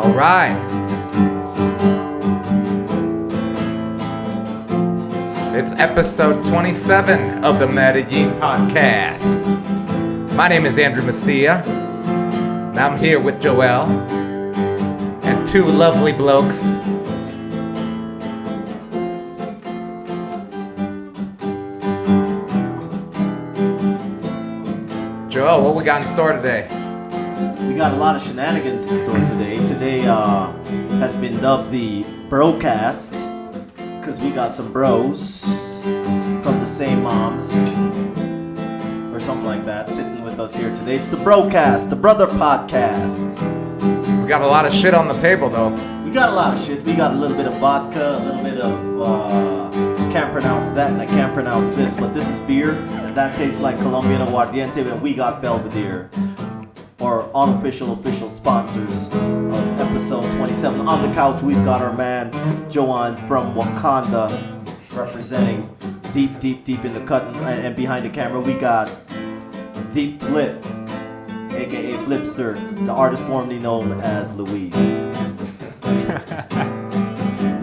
All right. It's episode 27 of the Medellin podcast. My name is Andrew Macia, and I'm here with Joel and two lovely blokes. Joel, what we got in store today? We got a lot of shenanigans in store today. Today has been dubbed the Brocast because we got some bros from the same moms or something like that sitting with us here today. It's the Brocast, the brother podcast. We got a lot of shit on the table, though. We got a lot of shit. We got a little bit of vodka, a little bit of can't pronounce that and I can't pronounce this, but this is beer and that tastes like Colombian aguardiente, and we got Belvedere. Our unofficial official sponsors of episode 27. On the couch, we've got our man, Joan from Wakanda, representing deep in the cut, and behind the camera, we got Deep Flip, aka Flipster, the artist formerly known as Louise.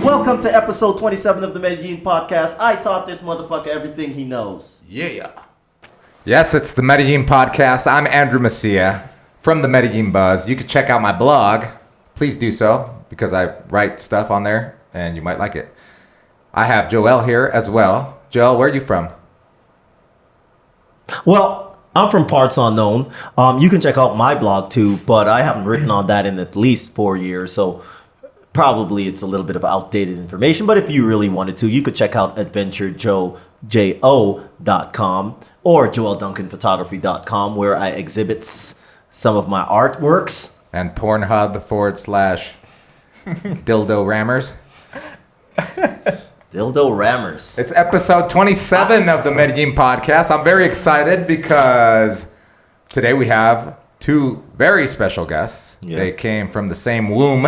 Welcome to episode 27 of the Medellin podcast. I taught this motherfucker everything he knows. Yeah. Yes, it's the Medellin podcast. I'm Andrew Macia from the Medellin Buzz. You can check out my blog. Please do so, because I write stuff on there, and you might like it. I have Joel here as well. Joel, where are you from? Well, I'm from parts unknown. You can check out my blog too, but I haven't written on that in at least 4 years, so probably it's a little bit of outdated information. But if you really wanted to, you could check out adventurejo.com or j.duncan.arch, where I exhibit some of my artworks. And Pornhub /dildo rammers. Dildo rammers. It's episode 27 of the Medellin podcast. I'm very excited because today we have two very special guests. Yeah. They came from the same womb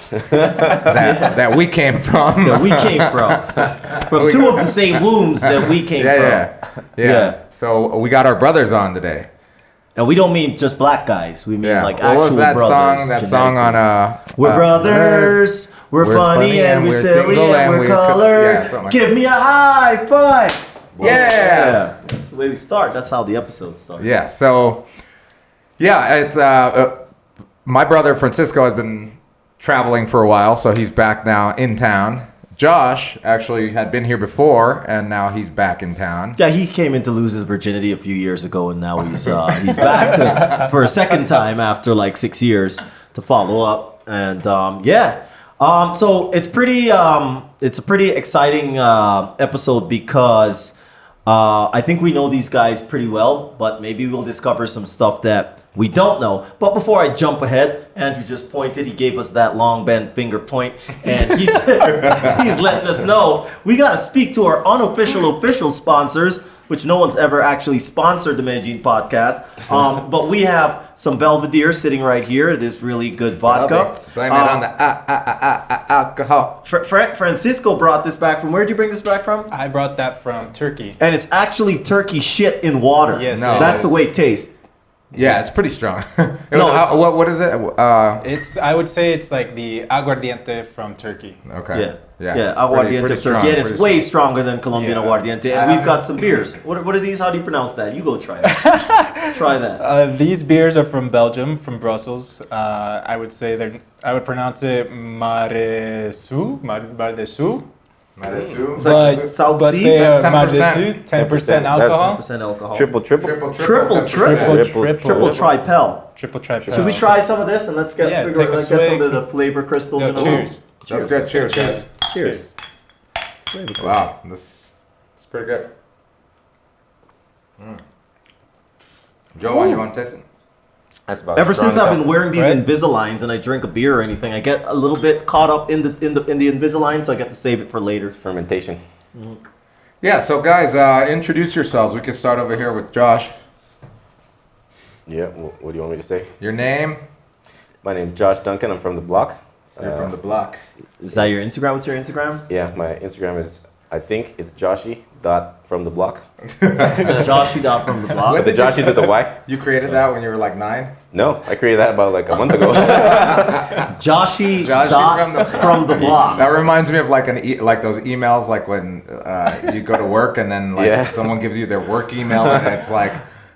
that we came from. That we came from. From two of the same wombs that we came from. Yeah. So we got our brothers on today. And we don't mean just black guys. We mean like actual what was that brothers. That song on we're brothers. We're funny and we're silly and we're colored. Yeah, Give me a high five. Whoa. Yeah. That's the way we start. That's how the episode starts. Yeah. So, it's my brother Francisco has been traveling for a while, so he's back now in town. Josh actually had been here before, and now he's back in town. Yeah, he came in to lose his virginity a few years ago, and now he's back for a second time after like 6 years to follow up. And so it's a pretty exciting episode because I think we know these guys pretty well, but maybe we'll discover some stuff that we don't know. But before I jump ahead, Andrew just pointed. He gave us that long bent finger point, and he's letting us know we got to speak to our unofficial official sponsors, which no one's ever actually sponsored the Medellin podcast. But we have some Belvedere sitting right here. This really good vodka. Blame it on the alcohol. Francisco brought this back from. Where did you bring this back from? I brought that from Turkey. And it's actually turkey shit in water. Yes, that's the way it tastes. Yeah, it's pretty strong. What is it? I would say it's like the aguardiente from Turkey. Okay. Yeah. Aguardiente of Turkey, and it's way stronger than Colombian aguardiente. And we've got some beers. What are these? How do you pronounce that? You go try it. Try that. These beers are from Belgium, from Brussels. I would pronounce it Maresu. It's like South Seas. 10%. 10% alcohol. 10% alcohol. Triple tripel. Triple tripel. Should we try some of this and let's get some of the flavor crystals in the room? That's good. Cheers, guys. Cheers. Wow, this is pretty good. Joe, you want to taste it? Ever since I've been wearing these Invisaligns and I drink a beer or anything, I get a little bit caught up in the Invisalign, so I get to save it for later. Fermentation. Mm-hmm. Yeah, so guys, introduce yourselves. We can start over here with Josh. Yeah, what do you want me to say? Your name? My name's Josh Duncan. I'm from the block. You're from the block. Is that your Instagram? What's your Instagram? Yeah, my Instagram is, I think it's Joshi.fromtheblock. Joshi.fromtheblock. The Joshi's with a Y. You created that when you were like 9? No, I created that about like a month ago. Joshy Joshy from the blog. That reminds me of like like those emails, like when you go to work and then like someone gives you their work email and it's like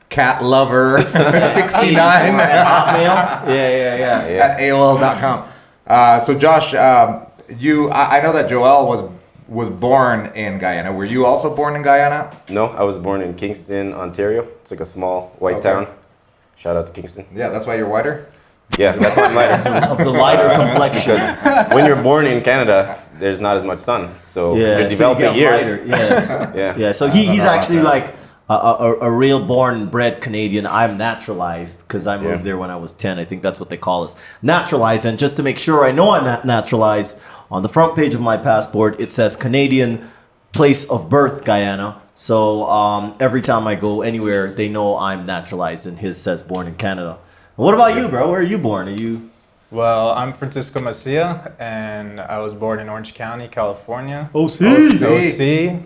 cat lover 69 at Hotmail. Yeah. at AOL.com. So Josh, I know that Joel was born in Guyana. Were you also born in Guyana? No, I was born in Kingston, Ontario. It's like a small white town. Shout out to Kingston. Yeah, that's why you're whiter? Yeah, that's why I'm lighter. Of the lighter complexion. Because when you're born in Canada, there's not as much sun. So you're developing years. Lighter. Yeah. So he's actually like a real born bred Canadian. I'm naturalized because I moved there when I was 10. I think that's what they call us. Naturalized. And just to make sure I know I'm naturalized, on the front page of my passport, it says Canadian place of birth, Guyana. So every time I go anywhere, they know I'm naturalized, and his says born in Canada. What about you, bro? Where are you born? Are you? Well, I'm Francisco Macia, and I was born in Orange County, California. OC,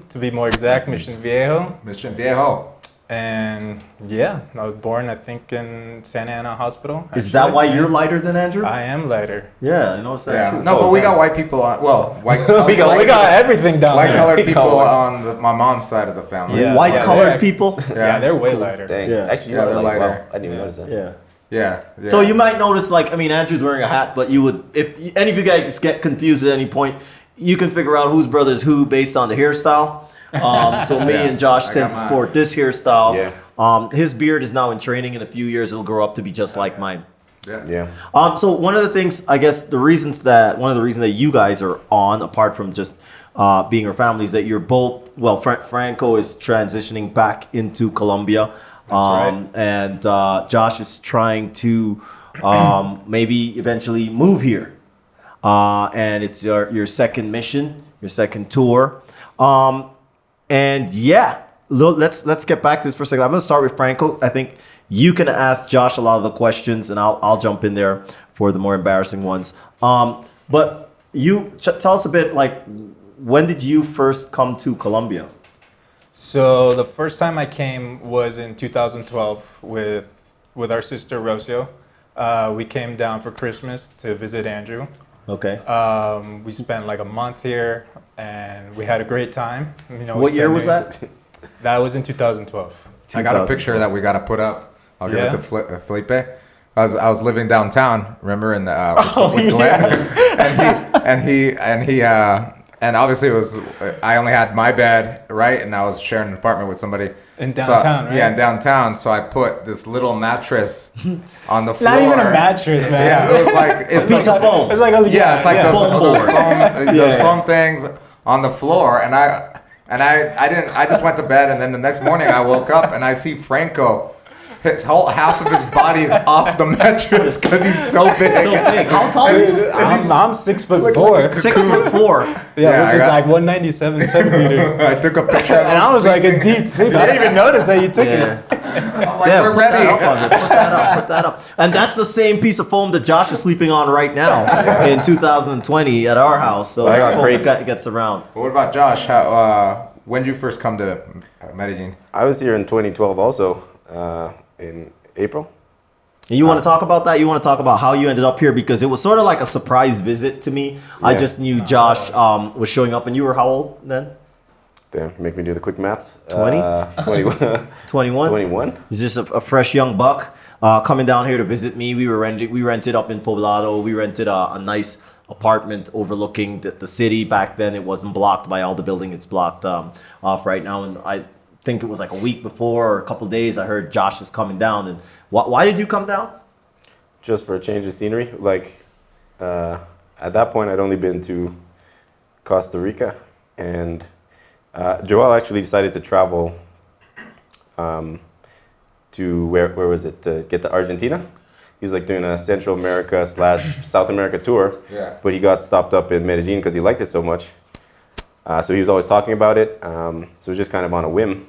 to be more exact, Mission Viejo. Mission Viejo. And yeah, I was born, I think, in Santa Ana Hospital. Is that why you're lighter than Andrew? I am lighter. Yeah, I noticed that too. No, but we got white people on. Well, white. we got everything down white there. colored people on my mom's side of the family. Yeah. White colored people. Yeah, they're way lighter. Dang. Yeah. Actually, Yeah, they're like, lighter. wow, I didn't even notice that. Yeah. Yeah. So you might notice, like, I mean, Andrew's wearing a hat, but you would, if any of you guys get confused at any point, you can figure out whose brother's who based on the hairstyle. So me and Josh tend to sport this hairstyle. Yeah. His beard is now in training. In a few years, it'll grow up to be just like mine. Yeah. So one of the things, I guess, one of the reasons that you guys are on, apart from just being our families, that you're both, well, Franco is transitioning back into Colombia. And Josh is trying to maybe eventually move here. And it's your second mission, your second tour. And yeah, let's get back to this for a second. I'm going to start with Franco. I think you can ask Josh a lot of the questions, and I'll jump in there for the more embarrassing ones. But you tell us a bit, like, when did you first come to Colombia? So the first time I came was in 2012 with our sister Rocio. We came down for Christmas to visit Andrew. Okay. We spent like a month here, and we had a great time. What year was that? That was in 2012. I got a picture that we got to put up. I'll give it to Felipe. I was living downtown, remember, in the with Glenn, and obviously it was, I only had my bed, right, and I was sharing an apartment with somebody in downtown, right? Yeah, in downtown. So I put this little mattress on the floor. Not even a mattress, man. Yeah, it was like a piece of foam. It's like those foam things on the floor, and I just went to bed, and then the next morning I woke up and I see Franco. His whole half of his body is off the mattress because he's so big. So big. How tall are you? I'm 6'4". 6'4". Yeah, which is like 197 centimeters. I took a picture of him. And I was like in deep sleep. I didn't even notice that you took it. I'm like, we're ready. Put that up. And that's the same piece of foam that Josh is sleeping on right now in 2020 at our house. So it gets around. What about Josh? When did you first come to Medellin? I was here in 2012 also. In April. And you want to talk about that? You want to talk about how you ended up here? Because it was sort of like a surprise visit to me. Yeah. I just knew Josh was showing up, and you were how old then? Damn, make me do the quick maths. 20? 21. 21? 21. He's just a fresh young buck coming down here to visit me. We rented up in Poblado. We rented a nice apartment overlooking the city. Back then, it wasn't blocked by all the building. It's blocked off right now, and I think it was like a week before or a couple of days, I heard Josh is coming down. And why did you come down? Just for a change of scenery. Like, at that point, I'd only been to Costa Rica. And Joel actually decided to travel to, where was it? To get to Argentina. He was like doing a Central America / South America tour. Yeah. But he got stopped up in Medellin because he liked it so much. So he was always talking about it. So it was just kind of on a whim.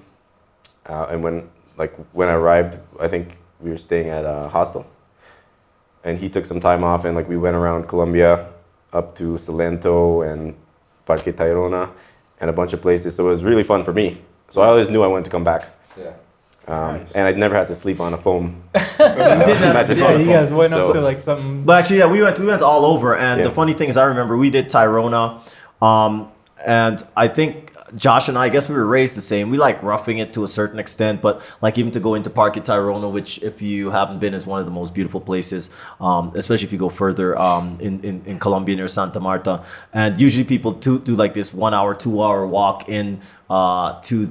And when I arrived, I think we were staying at a hostel. And he took some time off, and like we went around Colombia up to Salento and Parque Tayrona and a bunch of places. So it was really fun for me. So I always knew I wanted to come back. Yeah. Nice. And I'd never had to sleep on a foam. Didn't have to- Yeah, you guys went up So- to like some. But actually, yeah, we went all over, and Yeah. the funny thing is, I remember we did Tirona, and I think Josh and I guess we were raised the same. We like roughing it to a certain extent, but like even to go into Parque Tirona, which if you haven't been, is one of the most beautiful places, especially if you go further in Colombia near Santa Marta. And usually people do like this 1 hour, 2 hour walk in to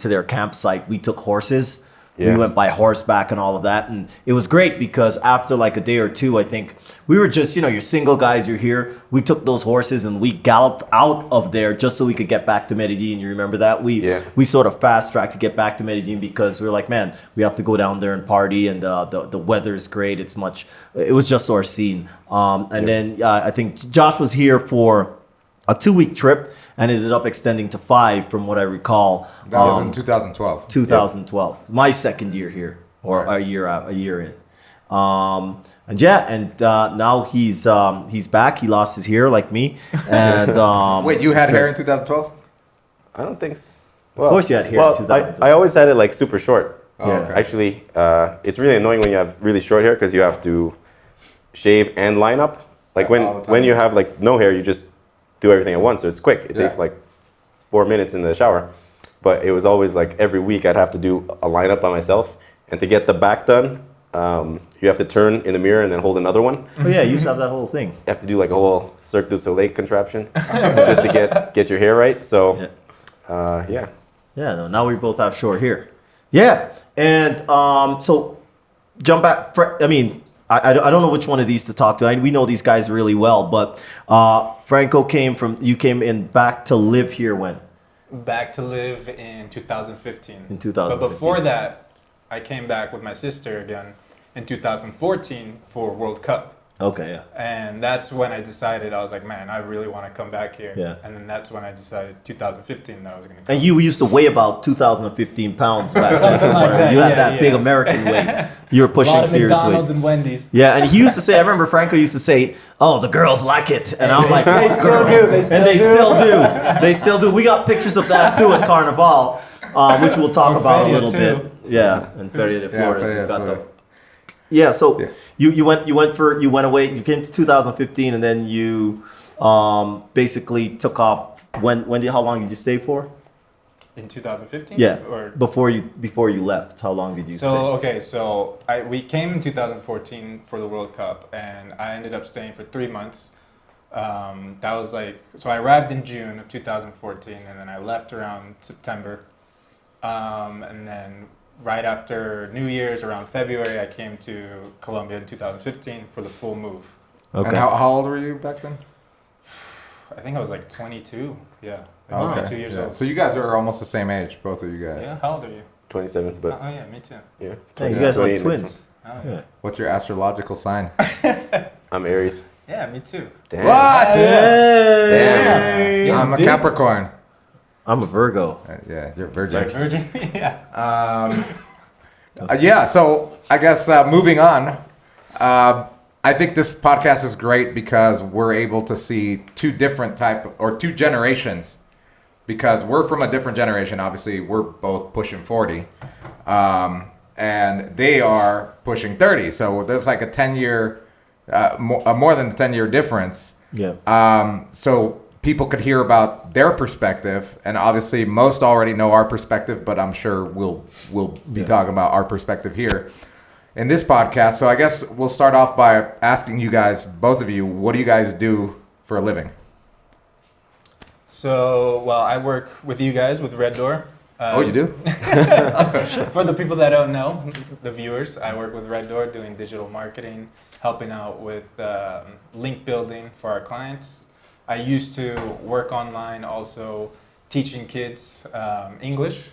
their campsite. We took horses. Yeah. We went by horseback and all of that. And it was great because after like a day or two, I think we were just, you're single guys, you're here. We took those horses and we galloped out of there just so we could get back to Medellin. You remember that? We sort of fast tracked to get back to Medellin because we were like, man, we have to go down there and party. And the weather's great. It was just our scene. Then I think Josh was here for a 2-week trip and ended up extending to 5 from what I recall. That was in 2012. 2012, my second year here, or a year in. Now he's back. He lost his hair like me. And Wait, you had hair in 2012? I don't think so. Of course you had hair in 2012. I always had it like super short. Oh, okay. Actually, it's really annoying when you have really short hair because you have to shave and line up. Like all the time. when you have like no hair, you just do everything at once. So it's quick. It takes like 4 minutes in the shower. But it was always like every week I'd have to do a lineup by myself. And to get the back done, you have to turn in the mirror and then hold another one. Oh yeah, you used to have that whole thing. You have to do like a whole Cirque du Soleil contraption just to get your hair right. So, yeah. Yeah, no, now we both have short hair. Yeah, and so jump back. I don't know which one of these to talk to. We know these guys really well, but Franco you came in back to live here when? Back to live in 2015. In 2015. But before that, I came back with my sister again in 2014 for World Cup. Okay, yeah. And that's when I decided, I was like, man, I really want to come back here. Yeah. And then that's when I decided 2015 that I was going to come. And you used to weigh about 2,015 pounds back then. Something like that, You had yeah, that big yeah. American weight. You were A pushing lot of serious weight. McDonald's and Wendy's. Yeah, and he used to say, I remember Franco used to say, oh, the girls like it. And I'm like, They oh, still girl. do, they still And they do. still do. They still do. We got pictures of that too at Carnival, which we'll talk about a Feria little too. bit. Yeah, and Feria de Flores. Feria We've de got Flores. the. Yeah, so you went away. You came to 2015, and then you basically took off. How long did you stay for? In 2015? Yeah, Or before you left, how long did you stay? So we came in 2014 for the World Cup, and I ended up staying for 3 months. That was so I arrived in June of 2014, and then I left around September. And then right after New Year's, around February, I came to Colombia in 2015 for the full move. Okay. And how old were you back then? I think I was like 22. Yeah, Oh, like okay. 22 years Yeah. old. So you guys are almost the same age, both of you guys. Yeah, how old are you? 27, but Oh yeah, me too. yeah. Hey, you guys are like 28 twins. Oh, Yeah. What's your astrological sign? I'm Aries. Yeah, me too. Damn. What? Hey! Yeah. I'm a Dude. Capricorn. I'm a Virgo. Yeah, you're a virgin. Virgin. Yeah. Yeah, so I guess moving on, I think this podcast is great because we're able to see two generations, because we're from a different generation. Obviously, we're both pushing 40, and they are pushing 30. So there's like a 10-year, more than a 10-year difference. Yeah. So people could hear about their perspective, and obviously most already know our perspective, but I'm sure we'll be talking about our perspective here in this podcast. So I guess we'll start off by asking you guys, both of you, what do you guys do for a living? So, well, I work with you guys with Red Door. Oh, you do? For the people that don't know, the viewers, I work with Red Door doing digital marketing, helping out with link building for our clients. I used to work online, also teaching kids English,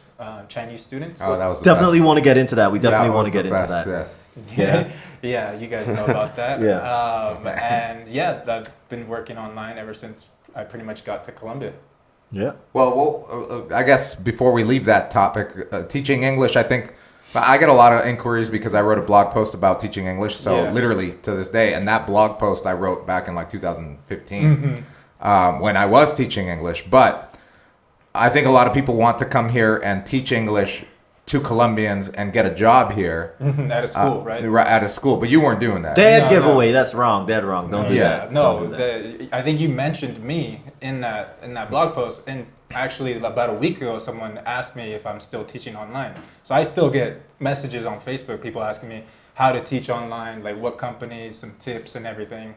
Chinese students. Oh, that was the Definitely best. want to get into that. We definitely That want was to get the into best, that. yes. Yeah. Yeah, you guys know about that. Yeah. And yeah, I've been working online ever since I pretty much got to Colombia. Yeah. Well, I guess before we leave that topic, teaching English, I think I get a lot of inquiries because I wrote a blog post about teaching English. So Yeah. literally to this day, and that blog post I wrote back in like 2015 when I was teaching English. But I think a lot of people want to come here and teach English to Colombians and get a job here At a school, right? At a school, but you weren't doing that. Dead giveaway. That's wrong. Dead wrong. Don't do Yeah, that. no. Don't do that. I think you mentioned me in that blog post, and actually about a week ago, someone asked me if I'm still teaching online. So I still get messages on Facebook, people asking me how to teach online, like what companies, some tips, and everything.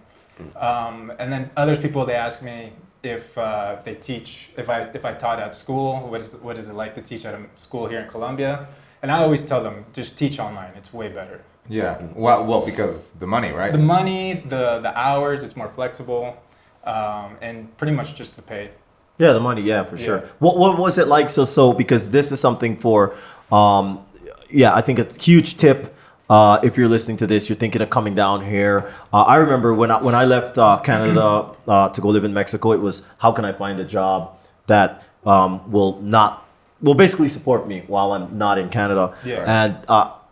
And then other people, they ask me if they teach, if I taught at school, what is it like to teach at a school here in Colombia? And I always tell them, just teach online. It's way better. Yeah. Well, because the money, right? The money, the hours, it's more flexible, and pretty much just the pay. Yeah, the money. Yeah, for sure. Yeah. What was it like? So because this is something for, I think it's a huge tip. If you're listening to this, you're thinking of coming down here. I remember when I left Canada to go live in Mexico, it was how can I find a job that will basically support me while I'm not in Canada. Yeah.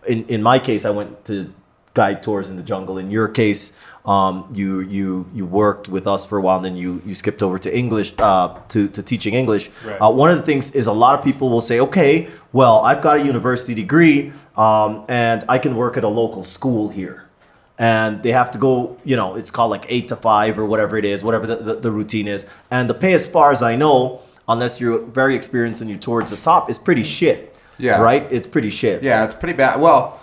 And in my case, I went to guide tours in the jungle. In your case, you worked with us for a while, and then you skipped over to English, to teaching English. Right. One of the things is a lot of people will say, okay, well, I've got a university degree, and I can work at a local school here. And they have to go, it's called like 8 to 5 or whatever it is, whatever the routine is. And the pay, as far as I know, unless you're very experienced and you're towards the top, is pretty shit. Yeah. Right? It's pretty shit. Yeah, it's pretty bad. Well,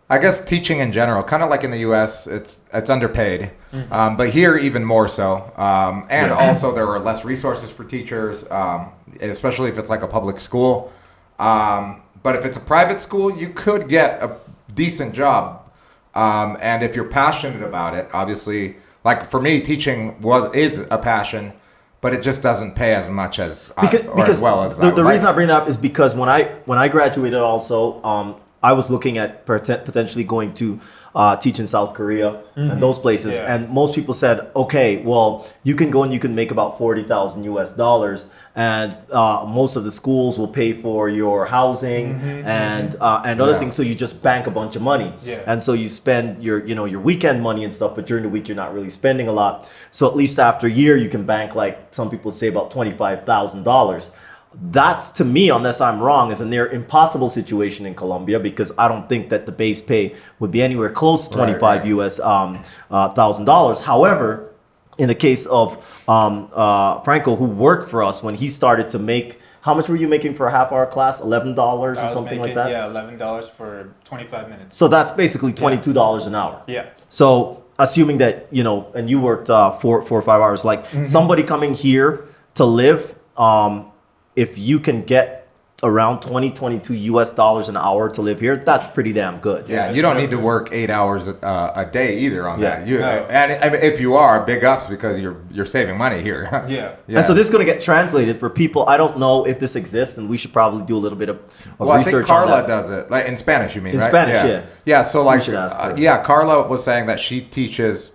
I guess teaching in general, kind of like in the U.S., it's underpaid, but here even more so. And also there are less resources for teachers, especially if it's like a public school. But if it's a private school, you could get a decent job. And if you're passionate about it, obviously, like for me, teaching is a passion, but it just doesn't pay as much as as well as the reason I bring that up is because when I graduated also, I was looking at potentially going to teach in South Korea and those places. Yeah. And most people said, okay, well, you can go and you can make about $40,000 and most of the schools will pay for your housing and other things. So you just bank a bunch of money. Yeah. And so you spend your weekend money and stuff, but during the week, you're not really spending a lot. So at least after a year, you can bank, like some people say, about $25,000. That's, to me, unless I'm wrong, is a near impossible situation in Colombia, because I don't think that the base pay would be anywhere close to $25,000. However, in the case of Franco, who worked for us, when he started to make, how much were you making for a half-hour class? $11 or something like that? Yeah, $11 for 25 minutes. So that's basically $22 an hour. Yeah. So assuming that, and you worked 4 or 5 hours, like somebody coming here to live, if you can get around $22 an hour to live here, that's pretty damn good. Yeah, you don't need to work 8 hours a day either on that. Yeah. And I mean, if you are, big ups, because you're saving money here. Yeah. And so this is going to get translated for people. I don't know if this exists, and we should probably do a little bit of Well, I think research on Carla that. does it, like in Spanish. You mean In right? Spanish, yeah. Yeah. So like, should ask her. Carla was saying that she teaches.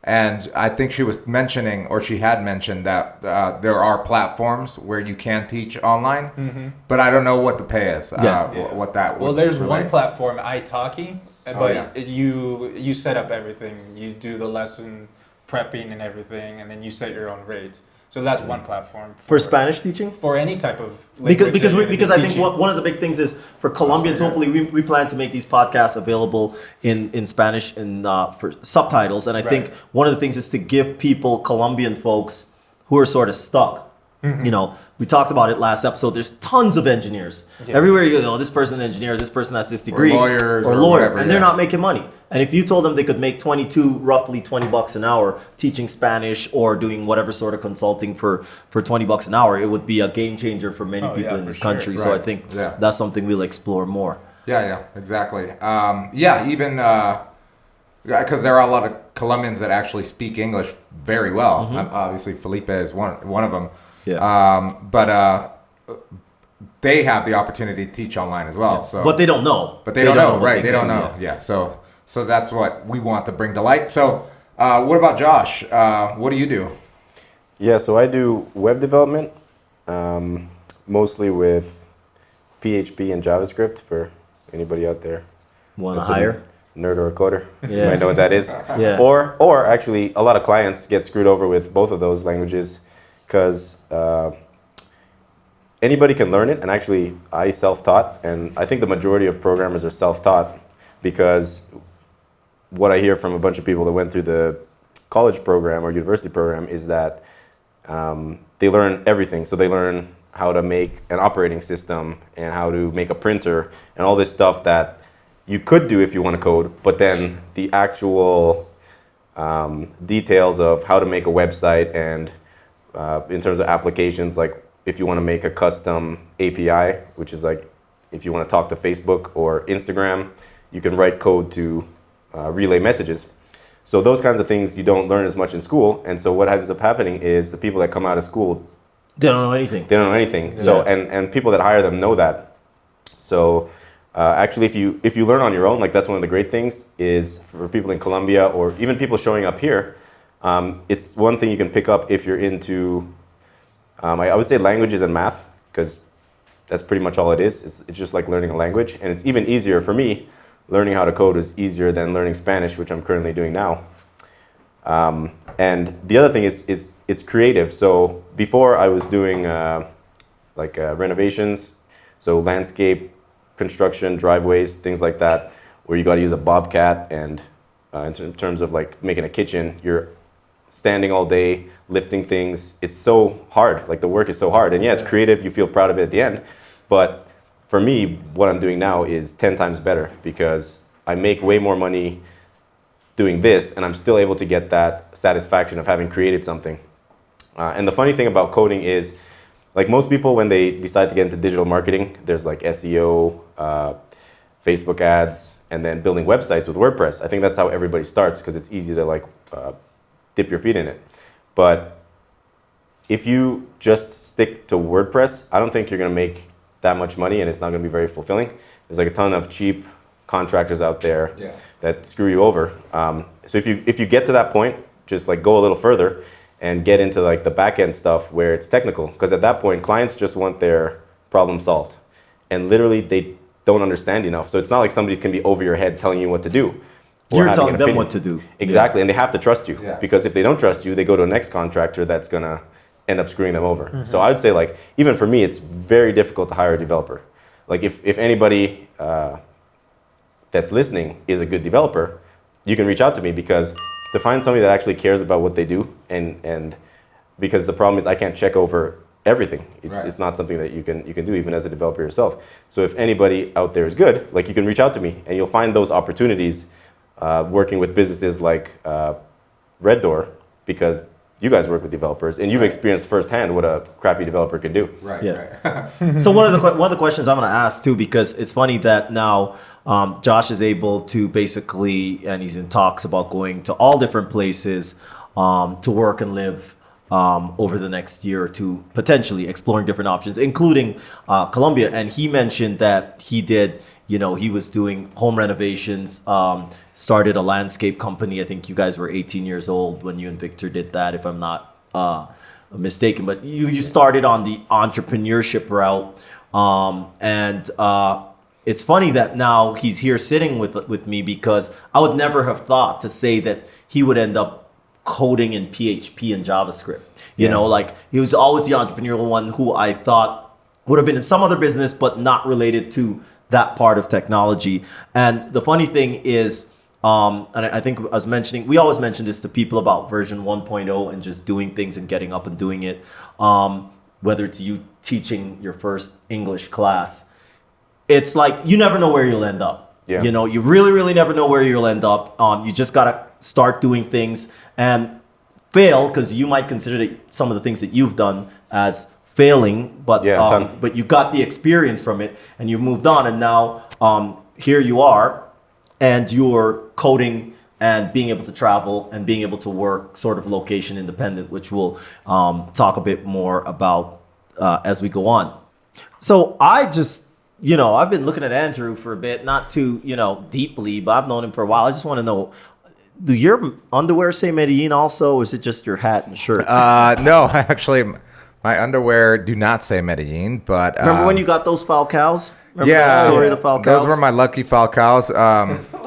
And I think she was mentioning, or she had mentioned, that there are platforms where you can teach online, but I don't know what the pay is. What that. Well, there's one platform, italki, but yeah. you set up everything. You do the lesson prepping and everything, and then you set your own rates. So that's one platform For Spanish teaching? for any type of language Because that you're I think teaching. one of the big things is for Colombians, hopefully we plan to make these podcasts available in Spanish and for subtitles. And I think one of the things is to give people, Colombian folks who are sort of stuck. We talked about it last episode. There's tons of engineers. Yeah. Everywhere you go, this person's an engineer, this person has this degree. lawyers Or or lawyer. whatever, And they're not making money. And if you told them they could make roughly $20 an hour teaching Spanish or doing whatever sort of consulting for $20 an hour, it would be a game changer for many people in this country. So I think that's something we'll explore more. Yeah, exactly. Even because there are a lot of Colombians that actually speak English very well. Obviously, Felipe is one of them. Yeah. But they have the opportunity to teach online as well. So, but they don't know. But they don't know, right? They can don't do, know. Yeah. So that's what we want to bring to light. So, what about Josh? What do you do? Yeah, so I do web development, mostly with PHP and JavaScript for anybody out there. Want to That's a hire? Nerd or a coder. Yeah. You might know what that is. Yeah. Or actually, a lot of clients get screwed over with both of those languages because anybody can learn it. And actually, I self-taught, and I think the majority of programmers are self-taught, because what I hear from a bunch of people that went through the college program or university program is that they learn everything. So they learn how to make an operating system and how to make a printer and all this stuff that you could do if you want to code, but then the actual details of how to make a website and in terms of applications, like if you want to make a custom API, which is like if you want to talk to Facebook or Instagram, you can write code to relay messages. So those kinds of things you don't learn as much in school. And so what ends up happening is the people that come out of school, They don't know anything. they don't know anything. Yeah. So and people that hire them know that. So actually, if you learn on your own, like that's one of the great things is for people in Colombia or even people showing up here, it's one thing you can pick up if you're into, I would say languages and math, because that's pretty much all it is. It's just like learning a language. And it's even easier for me. Learning how to code is easier than learning Spanish, which I'm currently doing now. And the other thing is it's creative. So before I was doing renovations, so landscape, construction, driveways, things like that, where you got to use a bobcat, and in terms of like making a kitchen, you're standing all day, lifting things. It's so hard, like the work is so hard. And yeah, it's creative, you feel proud of it at the end. But for me, what I'm doing now is 10 times better, because I make way more money doing this, and I'm still able to get that satisfaction of having created something. And the funny thing about coding is, like most people, when they decide to get into digital marketing, there's like SEO, Facebook ads, and then building websites with WordPress. I think that's how everybody starts, because it's easy to like dip your feet in it. But if you just stick to WordPress, I don't think you're going to make that much money, and it's not going to be very fulfilling. There's like a ton of cheap contractors out there that screw you over. So if you get to that point, just like go a little further and get into like the back end stuff where it's technical, because at that point clients just want their problem solved, and literally they don't understand enough. So it's not like somebody can be over your head telling you what to do. You're telling them what to do. Exactly, and they have to trust you, because if they don't trust you, they go to a next contractor that's gonna end up screwing them over. Mm-hmm. So I would say, like, even for me, it's very difficult to hire a developer. Like if anybody that's listening is a good developer, you can reach out to me, because to find somebody that actually cares about what they do, and because the problem is I can't check over everything. It's not something that you can do even as a developer yourself. So if anybody out there is good, like, you can reach out to me, and you'll find those opportunities working with businesses like Red Door, because you guys work with developers, and you've experienced firsthand what a crappy developer can do. So one of the questions I'm going to ask too, because it's funny that now Josh is able to basically, and he's in talks about going to all different places to work and live over the next year or two, potentially exploring different options, including Colombia. And he mentioned that he did, he was doing home renovations, started a landscape company. I think you guys were 18 years old when you and Victor did that, if I'm not mistaken. But you started on the entrepreneurship route. And it's funny that now he's here sitting with me, because I would never have thought to say that he would end up coding in PHP and JavaScript. You know, like, he was always the entrepreneurial one who I thought would have been in some other business, but not related to that part of technology. And the funny thing is, and I think I was mentioning, we always mention this to people about version 1.0 and just doing things and getting up and doing it. Whether it's you teaching your first English class, it's like, you never know where you'll end up. You really, really never know where you'll end up. You just got to start doing things and fail, because you might consider some of the things that you've done as failing, but you got the experience from it and you moved on, and now here you are, and you're coding and being able to travel and being able to work sort of location independent, which we'll talk a bit more about as we go on. So I just, I've been looking at Andrew for a bit, not too, deeply, but I've known him for a while. I just want to know, do your underwear say Medellin also, or is it just your hat and shirt? No, actually, my underwear do not say Medellin, but... Remember when you got those Falcaos? Remember that story of the Falcaos? Those were my lucky Falcaos.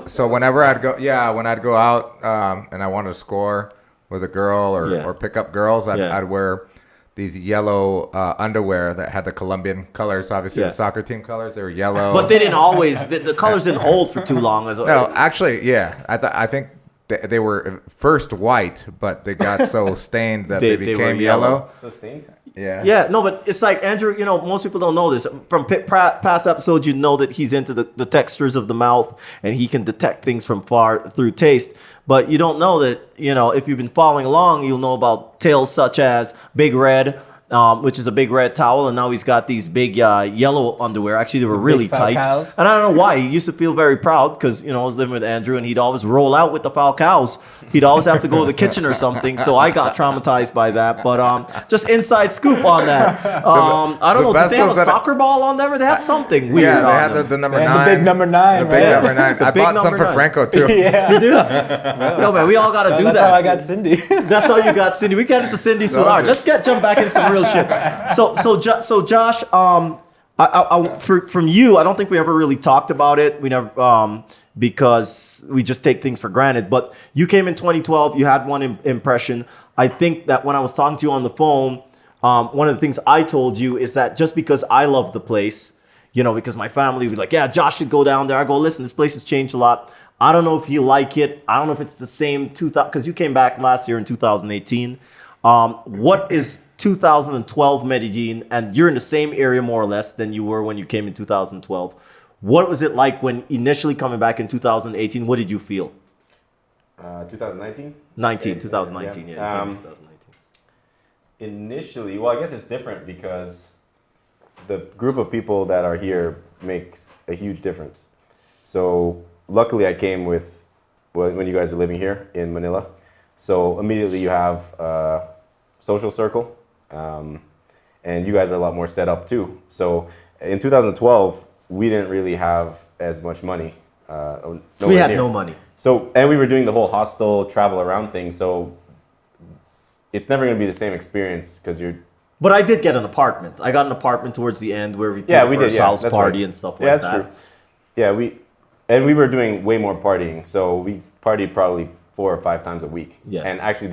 So whenever I'd go out and I wanted to score with a girl or pick up girls, I'd wear these yellow underwear that had the Colombian colors, obviously Yeah. the soccer team colors. They were yellow. But they didn't always. The colors didn't hold for too long. No, actually, yeah. I think they were first white, but they got so stained that they They became were yellow. yellow. So stained? Yeah. Yeah, no, but it's like Andrew. Most people don't know this from past episodes. You know that he's into the textures of the mouth, and he can detect things from far through taste. But you don't know that. If you've been following along, you'll know about tales such as Big Red, which is a big red towel, and now he's got these big yellow underwear. Actually, they were really tight, Falcaos. and I don't know why. He used to feel very proud because I was living with Andrew, and he'd always roll out with the Falcaos. He'd always have to go to the kitchen or something. So I got traumatized by that. But just inside scoop on that. I don't know. Did best they have a was that- soccer ball on there? They had something weird. Yeah, they on had them. the number And 9. the big number 9, The big right? number 9. I big bought some number for 9. Franco too. Yeah. You do? Yo, man, we all got to do That's that. how I got Cindy. That's how you got Cindy. We get into Cindy soon. All right, let's jump back into some real shit. So Josh, from you, I don't think we ever really talked about it. We never, because we just take things for granted. But you came in 2012. You had one impression. I think that when I was talking to you on the phone, one of the things I told you is that just because I love the place, because my family would be like, yeah, Josh should go down there. I go, listen, this place has changed a lot. I don't know if you like it. I don't know if it's the same 2000, because you came back last year in 2018. What is 2012 Medellin? And you're in the same area more or less than you were when you came in 2012. What was it like when initially coming back in 2018? What did you feel? 2019? 2019, yeah. You came in 2019. Initially, well, I guess it's different because the group of people that are here makes a huge difference. So luckily I came with, when you guys are living here in Manila. So immediately you have a social circle, and you guys are a lot more set up too. So in 2012, we didn't really have as much money. We had no money. So, and we were doing the whole hostel travel around thing. So it's never going to be the same experience because you're. But I did get an apartment. I got an apartment towards the end where we threw Yeah, we the first did. Yeah, house that's party right. and stuff Yeah, like that's that. true. Yeah, we were doing way more partying. So we partied probably 4 or 5 times a week. Yeah. And actually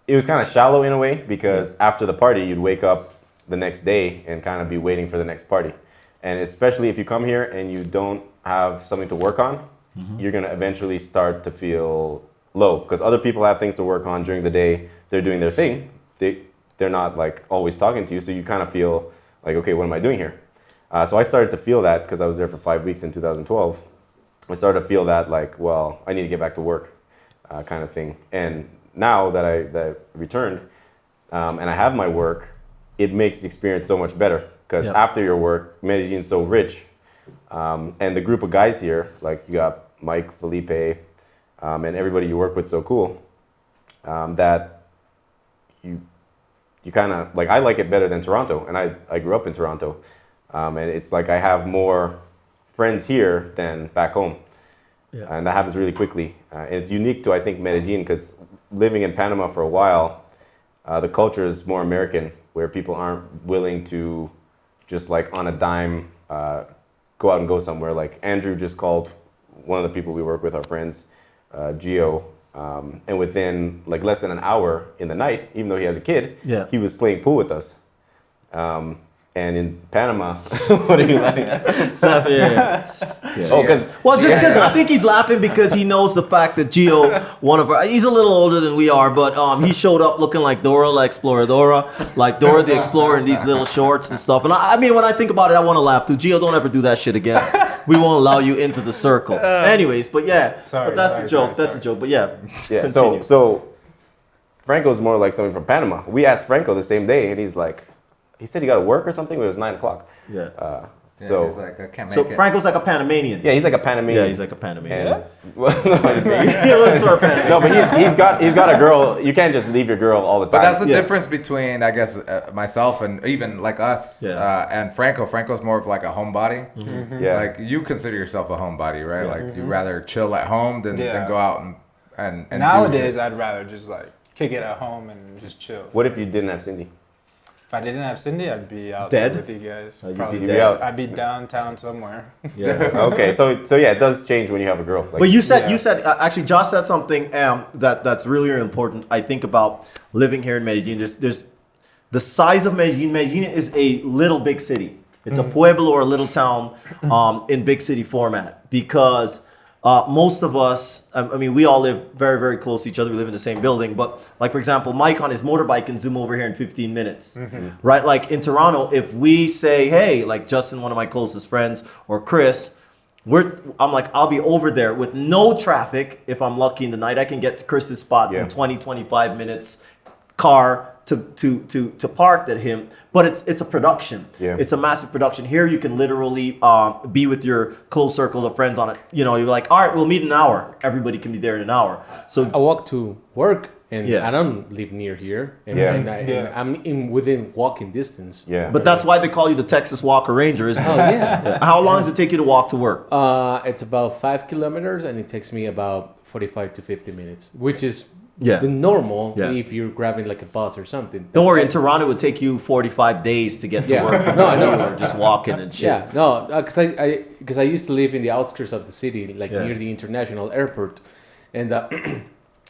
it was kind of shallow in a way because after the party, you'd wake up the next day and kind of be waiting for the next party. And especially if you come here and you don't have something to work on, you're going to eventually start to feel low because other people have things to work on during the day. They're doing their thing. They're not like always talking to you. So you kind of feel like, okay, what am I doing here? So I started to feel that because I was there for 5 weeks in 2012. I started to feel that like, well, I need to get back to work kind of thing. And now that I returned and I have my work, it makes the experience so much better because after your work, Medellin's so rich. And the group of guys here, like you got Mike, Felipe, and everybody you work with so cool that you kind of, like I like it better than Toronto. And I grew up in Toronto. And it's like I have more friends here than back home. Yeah. And that happens really quickly. And it's unique to, I think, Medellin because living in Panama for a while, the culture is more American where people aren't willing to just like on a dime go out and go somewhere. Like Andrew just called one of the people we work with, our friends, Gio, and within like less than an hour in the night, even though he has a kid, he was playing pool with us. And in Panama, what are you laughing at? It's not, yeah. Oh, because because I think he's laughing because he knows the fact that Gio, he's a little older than we are, but he showed up looking like Dora la Exploradora, like Dora the Explorer in these little shorts and stuff. And I mean, when I think about it, I want to laugh too. Gio, don't ever do that shit again. We won't allow you into the circle. Anyways, but yeah, but that's a joke. That's a joke. But yeah. Continue. So Franco's more like something from Panama. We asked Franco the same day, and he's like. He said he got to work or something, but it was 9 o'clock. Yeah. So he's like, I can't make it. Franco's like a Panamanian. Yeah, he's like a Panamanian. Yeah, he's like a Panamanian. He looks sort of Panamanian. No, but he's got a girl. You can't just leave your girl all the time. But that's the difference between, I guess, myself and even like us and Franco. Franco's more of like a homebody. Mm-hmm. Yeah. Like you consider yourself a homebody, right? Like you'd rather chill at home than go out and Nowadays, I'd rather just like kick it at home and just chill. What if you didn't have Cindy? If I didn't have Cindy, I'd be out dead there with you guys. You'd be dead. I'd be downtown somewhere. Yeah. Okay, so yeah, it does change when you have a girl. Like, But you said actually Josh said something that's really, really important. I think about living here in Medellin. the size of Medellin is a little big city. It's a pueblo or a little town in big city format because most of us, I mean, we all live very, very close to each other. We live in the same building. But like, for example, Mike on his motorbike can zoom over here in 15 minutes, right? Like in Toronto, if we say, hey, like Justin, one of my closest friends, or Chris, I'm like, I'll be over there with no traffic. If I'm lucky in the night, I can get to Chris's spot in 20, 25 minutes, car to park at him. But it's a production. Yeah. It's a massive production. Here you can literally be with your close circle of friends on it. You know, you're like, all right, we'll meet in an hour. Everybody can be there in an hour. So I walk to work. And I don't live near here, and I'm within walking distance. Yeah, but that's why they call you the Texas Walker Ranger, isn't it? Oh yeah. How long does it take you to walk to work? It's about 5 kilometers, and it takes me about 45 to 50 minutes, which is the normal if you're grabbing like a bus or something. Don't worry, in Toronto it would take you 45 days to get to work. No, I know. Or just walking and shit. Yeah, no, because I used to live in the outskirts of the city, like near the international airport, and.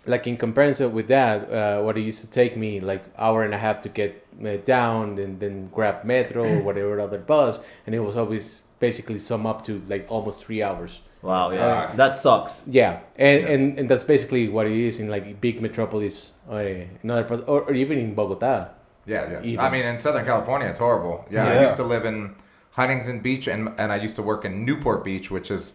Like in comparison with that, what it used to take me like hour and a half to get down and then grab metro or whatever other bus, and it was always basically sum up to like almost 3 hours. Wow, yeah, that sucks. Yeah, and that's basically what it is in like big metropolis, in other parts, or even in Bogota. Yeah. Even. I mean, in Southern California, it's horrible. Yeah, I used to live in Huntington Beach, and I used to work in Newport Beach, which is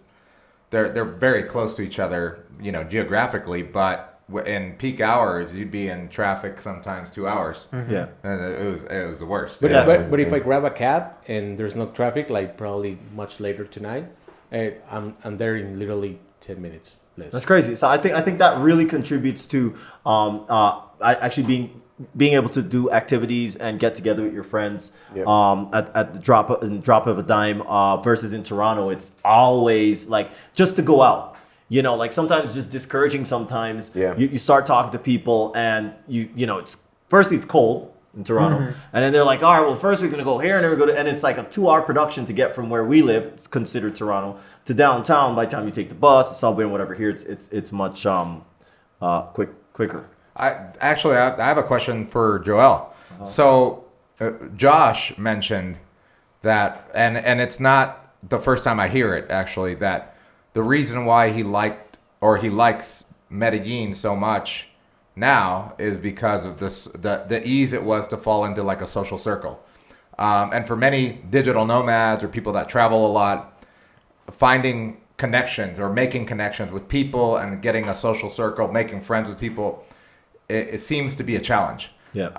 they're very close to each other, you know, geographically, but in peak hours, you'd be in traffic sometimes 2 hours. Yeah, and it was the worst. But if I grab a cab and there's no traffic, like probably much later tonight, I'm there in literally 10 minutes less. That's crazy. So I think that really contributes to actually being able to do activities and get together with your friends at the drop of a dime versus in Toronto, it's always like just to go out. You know, like sometimes it's just discouraging sometimes. Yeah. You start talking to people and you know, it's cold in Toronto. And then they're like, all right, well, first we're going to go here and then we're going to, and it's like a 2-hour production to get from where we live, it's considered Toronto, to downtown. By the time you take the bus, the subway and whatever here, it's much quicker. I have a question for Joel. So Josh mentioned that, and it's not the first time I hear it actually, that the reason why he likes Medellin so much now is because of the ease it was to fall into like a social circle. And for many digital nomads or people that travel a lot, finding connections or making connections with people and getting a social circle, making friends with people, it seems to be a challenge. Yeah.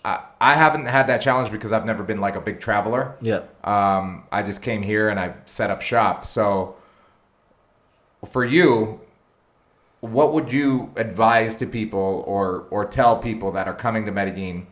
I haven't had that challenge because I've never been like a big traveler. Yeah. I just came here and I set up shop. So for you, what would you advise to people or tell people that are coming to Medellin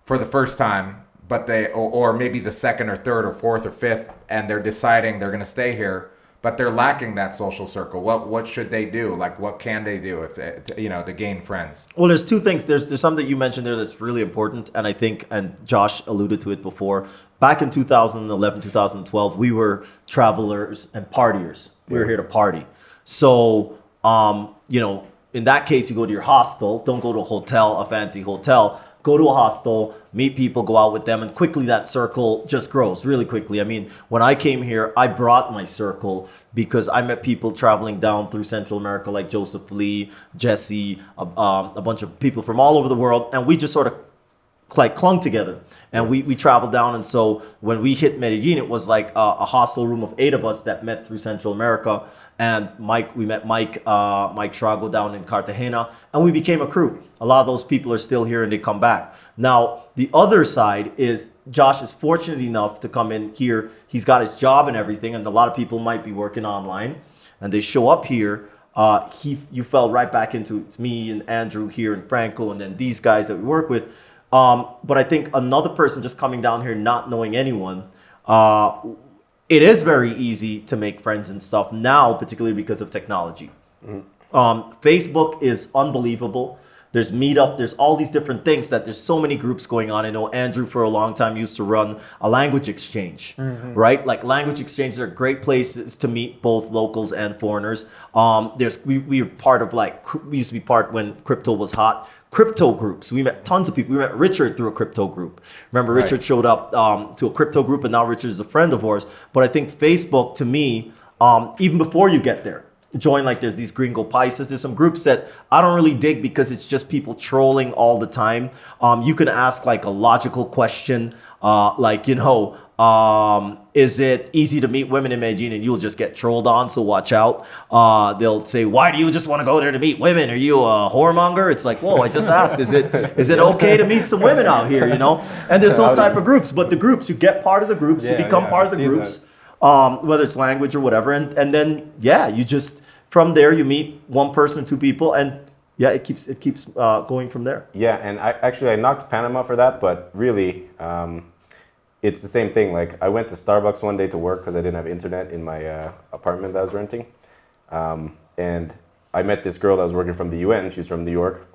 for the first time, but or maybe the second or third or fourth or fifth, and they're deciding they're going to stay here, but they're lacking that social circle? What should they do? Like, what can they do if to gain friends? Well, there's two things. There's something that you mentioned there that's really important, and I think, and Josh alluded to it before. Back in 2011, 2012, we were travelers and partiers. We were here to party. So, in that case, you go to your hostel. Don't go to a fancy hotel. Go to a hostel, meet people, go out with them, and quickly that circle just grows really quickly. I mean, when I came here, I brought my circle because I met people traveling down through Central America like Joseph Lee, Jesse, a bunch of people from all over the world, and we just sort of like clung together, and we traveled down. And so when we hit Medellin, it was like a hostel room of 8 of us that met through Central America. And we met Mike Trago down in Cartagena, and we became a crew. A lot of those people are still here and they come back. Now, the other side is Josh is fortunate enough to come in here. He's got his job and everything, and a lot of people might be working online, and they show up here. You fell right back into it's me and Andrew here and Franco, and then these guys that we work with. But I think another person just coming down here not knowing anyone, it is very easy to make friends and stuff now, particularly because of technology. Facebook is unbelievable. there's Meetup, there's all these different things that there's so many groups going on. I know Andrew for a long time used to run a language exchange, right? Like language exchanges are great places to meet both locals and foreigners. We were part of we used to be part when crypto was hot. Crypto groups. We met tons of people. We met Richard through a crypto group. Remember, Richard showed up to a crypto group, and now Richard is a friend of ours. But I think Facebook, to me, even before you get there, join like there's these Gringo Pisces. There's some groups that I don't really dig because it's just people trolling all the time. You can ask like a logical question, is it easy to meet women in Medellin? And you'll just get trolled on, so watch out. They'll say, why do you just want to go there to meet women? Are you a whoremonger? It's like, whoa, I just asked, is it okay to meet some women out here, you know? And there's those type of groups, but the groups, you get part of the groups, you become part of the groups, whether it's language or whatever. And then, you just, from there, you meet one person, two people, and it keeps going from there. Yeah, and I knocked Panama for that, but really, it's the same thing. Like I went to Starbucks one day to work because I didn't have internet in my apartment that I was renting. And I met this girl that was working from the UN. She's from New York,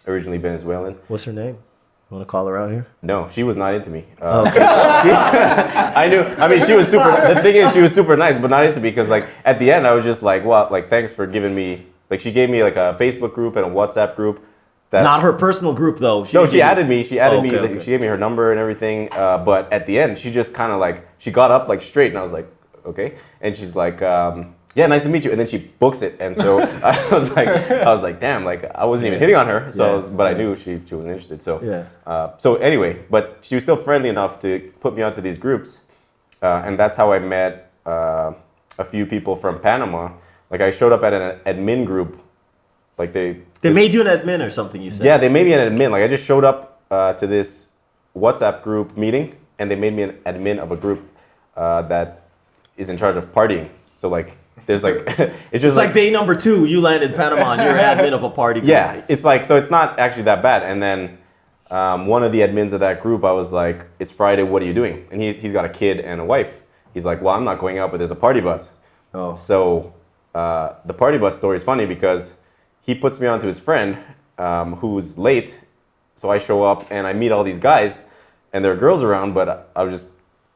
originally Venezuelan. What's her name? You want to call her out here? No, she was not into me. I knew. I mean, she was super. The thing is, she was super nice, but not into me because, like, at the end, I was just like, "Well, like, thanks for giving me." Like, she gave me like a Facebook group and a WhatsApp group. Not her personal group though. She added me. She added me. Okay. She gave me her number and everything. But at the end, she just kind of like she got up like straight, and I was like, okay. And she's like, yeah, nice to meet you. And then she books it, and so I was like, damn, like I wasn't even hitting on her. So, but I knew she wasn't interested. So so anyway, but she was still friendly enough to put me onto these groups, and that's how I met a few people from Panama. Like I showed up at an admin group. Like they made you an admin or something, you said? Yeah, they made me an admin. Like I just showed up to this WhatsApp group meeting, and they made me an admin of a group that is in charge of partying. So like, there's like, it's like day number 2, you land in Panama and you're admin of a party group. Yeah, it's like, so it's not actually that bad. And then one of the admins of that group, I was like, it's Friday, what are you doing? And he's got a kid and a wife. He's like, well, I'm not going out, but there's a party bus. Oh. So the party bus story is funny because he puts me on to his friend who's late. So I show up and I meet all these guys and there are girls around, but I was just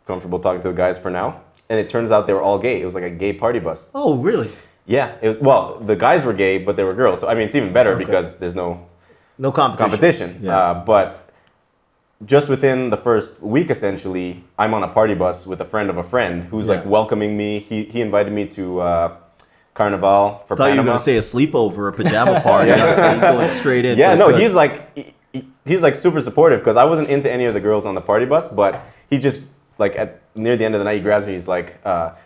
comfortable talking to the guys for now. And it turns out they were all gay. It was like a gay party bus. Oh, really? Yeah. Well, the guys were gay, but they were girls. So, I mean, it's even better because there's no competition. Yeah. But just within the first week, essentially, I'm on a party bus with a friend of a friend who's like welcoming me. He invited me to Carnival for Panama. I thought you were going to say a sleepover, a pajama party. So you're going straight in. Yeah, no, he's like super supportive because I wasn't into any of the girls on the party bus, but he just like near the end of the night, he grabs me. He's like,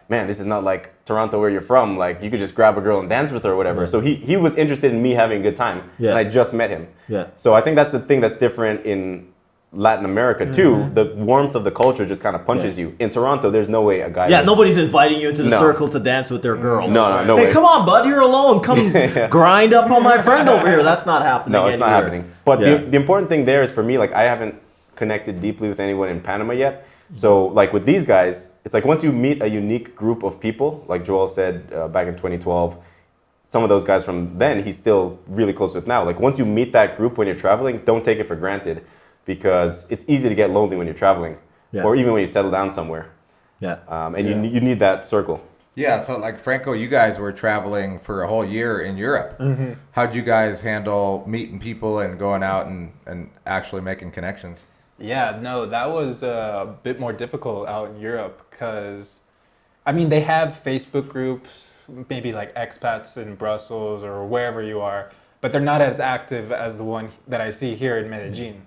man, this is not like Toronto where you're from. Like you could just grab a girl and dance with her or whatever. Yeah. So he was interested in me having a good time. Yeah. And I just met him. Yeah. So I think that's the thing that's different in Latin America too. The warmth of the culture just kind of punches you. In Toronto, there's no way a guy. Yeah, nobody's inviting you into the circle to dance with their girls. No hey, way. Come on, bud, you're alone. Come grind up on my friend over here. That's not happening. No, it's anywhere. not happening. But the important thing there is for me, like I haven't connected deeply with anyone in Panama yet. So like with these guys, it's like once you meet a unique group of people, like Joel said back in 2012, some of those guys from then he's still really close with now. Like once you meet that group when you're traveling, don't take it for granted because it's easy to get lonely when you're traveling or even when you settle down somewhere. Yeah. And you need that circle. Yeah, so like Franco, you guys were traveling for a whole year in Europe. Mm-hmm. How'd you guys handle meeting people and going out and actually making connections? Yeah, no, that was a bit more difficult out in Europe because, I mean, they have Facebook groups, maybe like expats in Brussels or wherever you are, but they're not as active as the one that I see here in Medellin.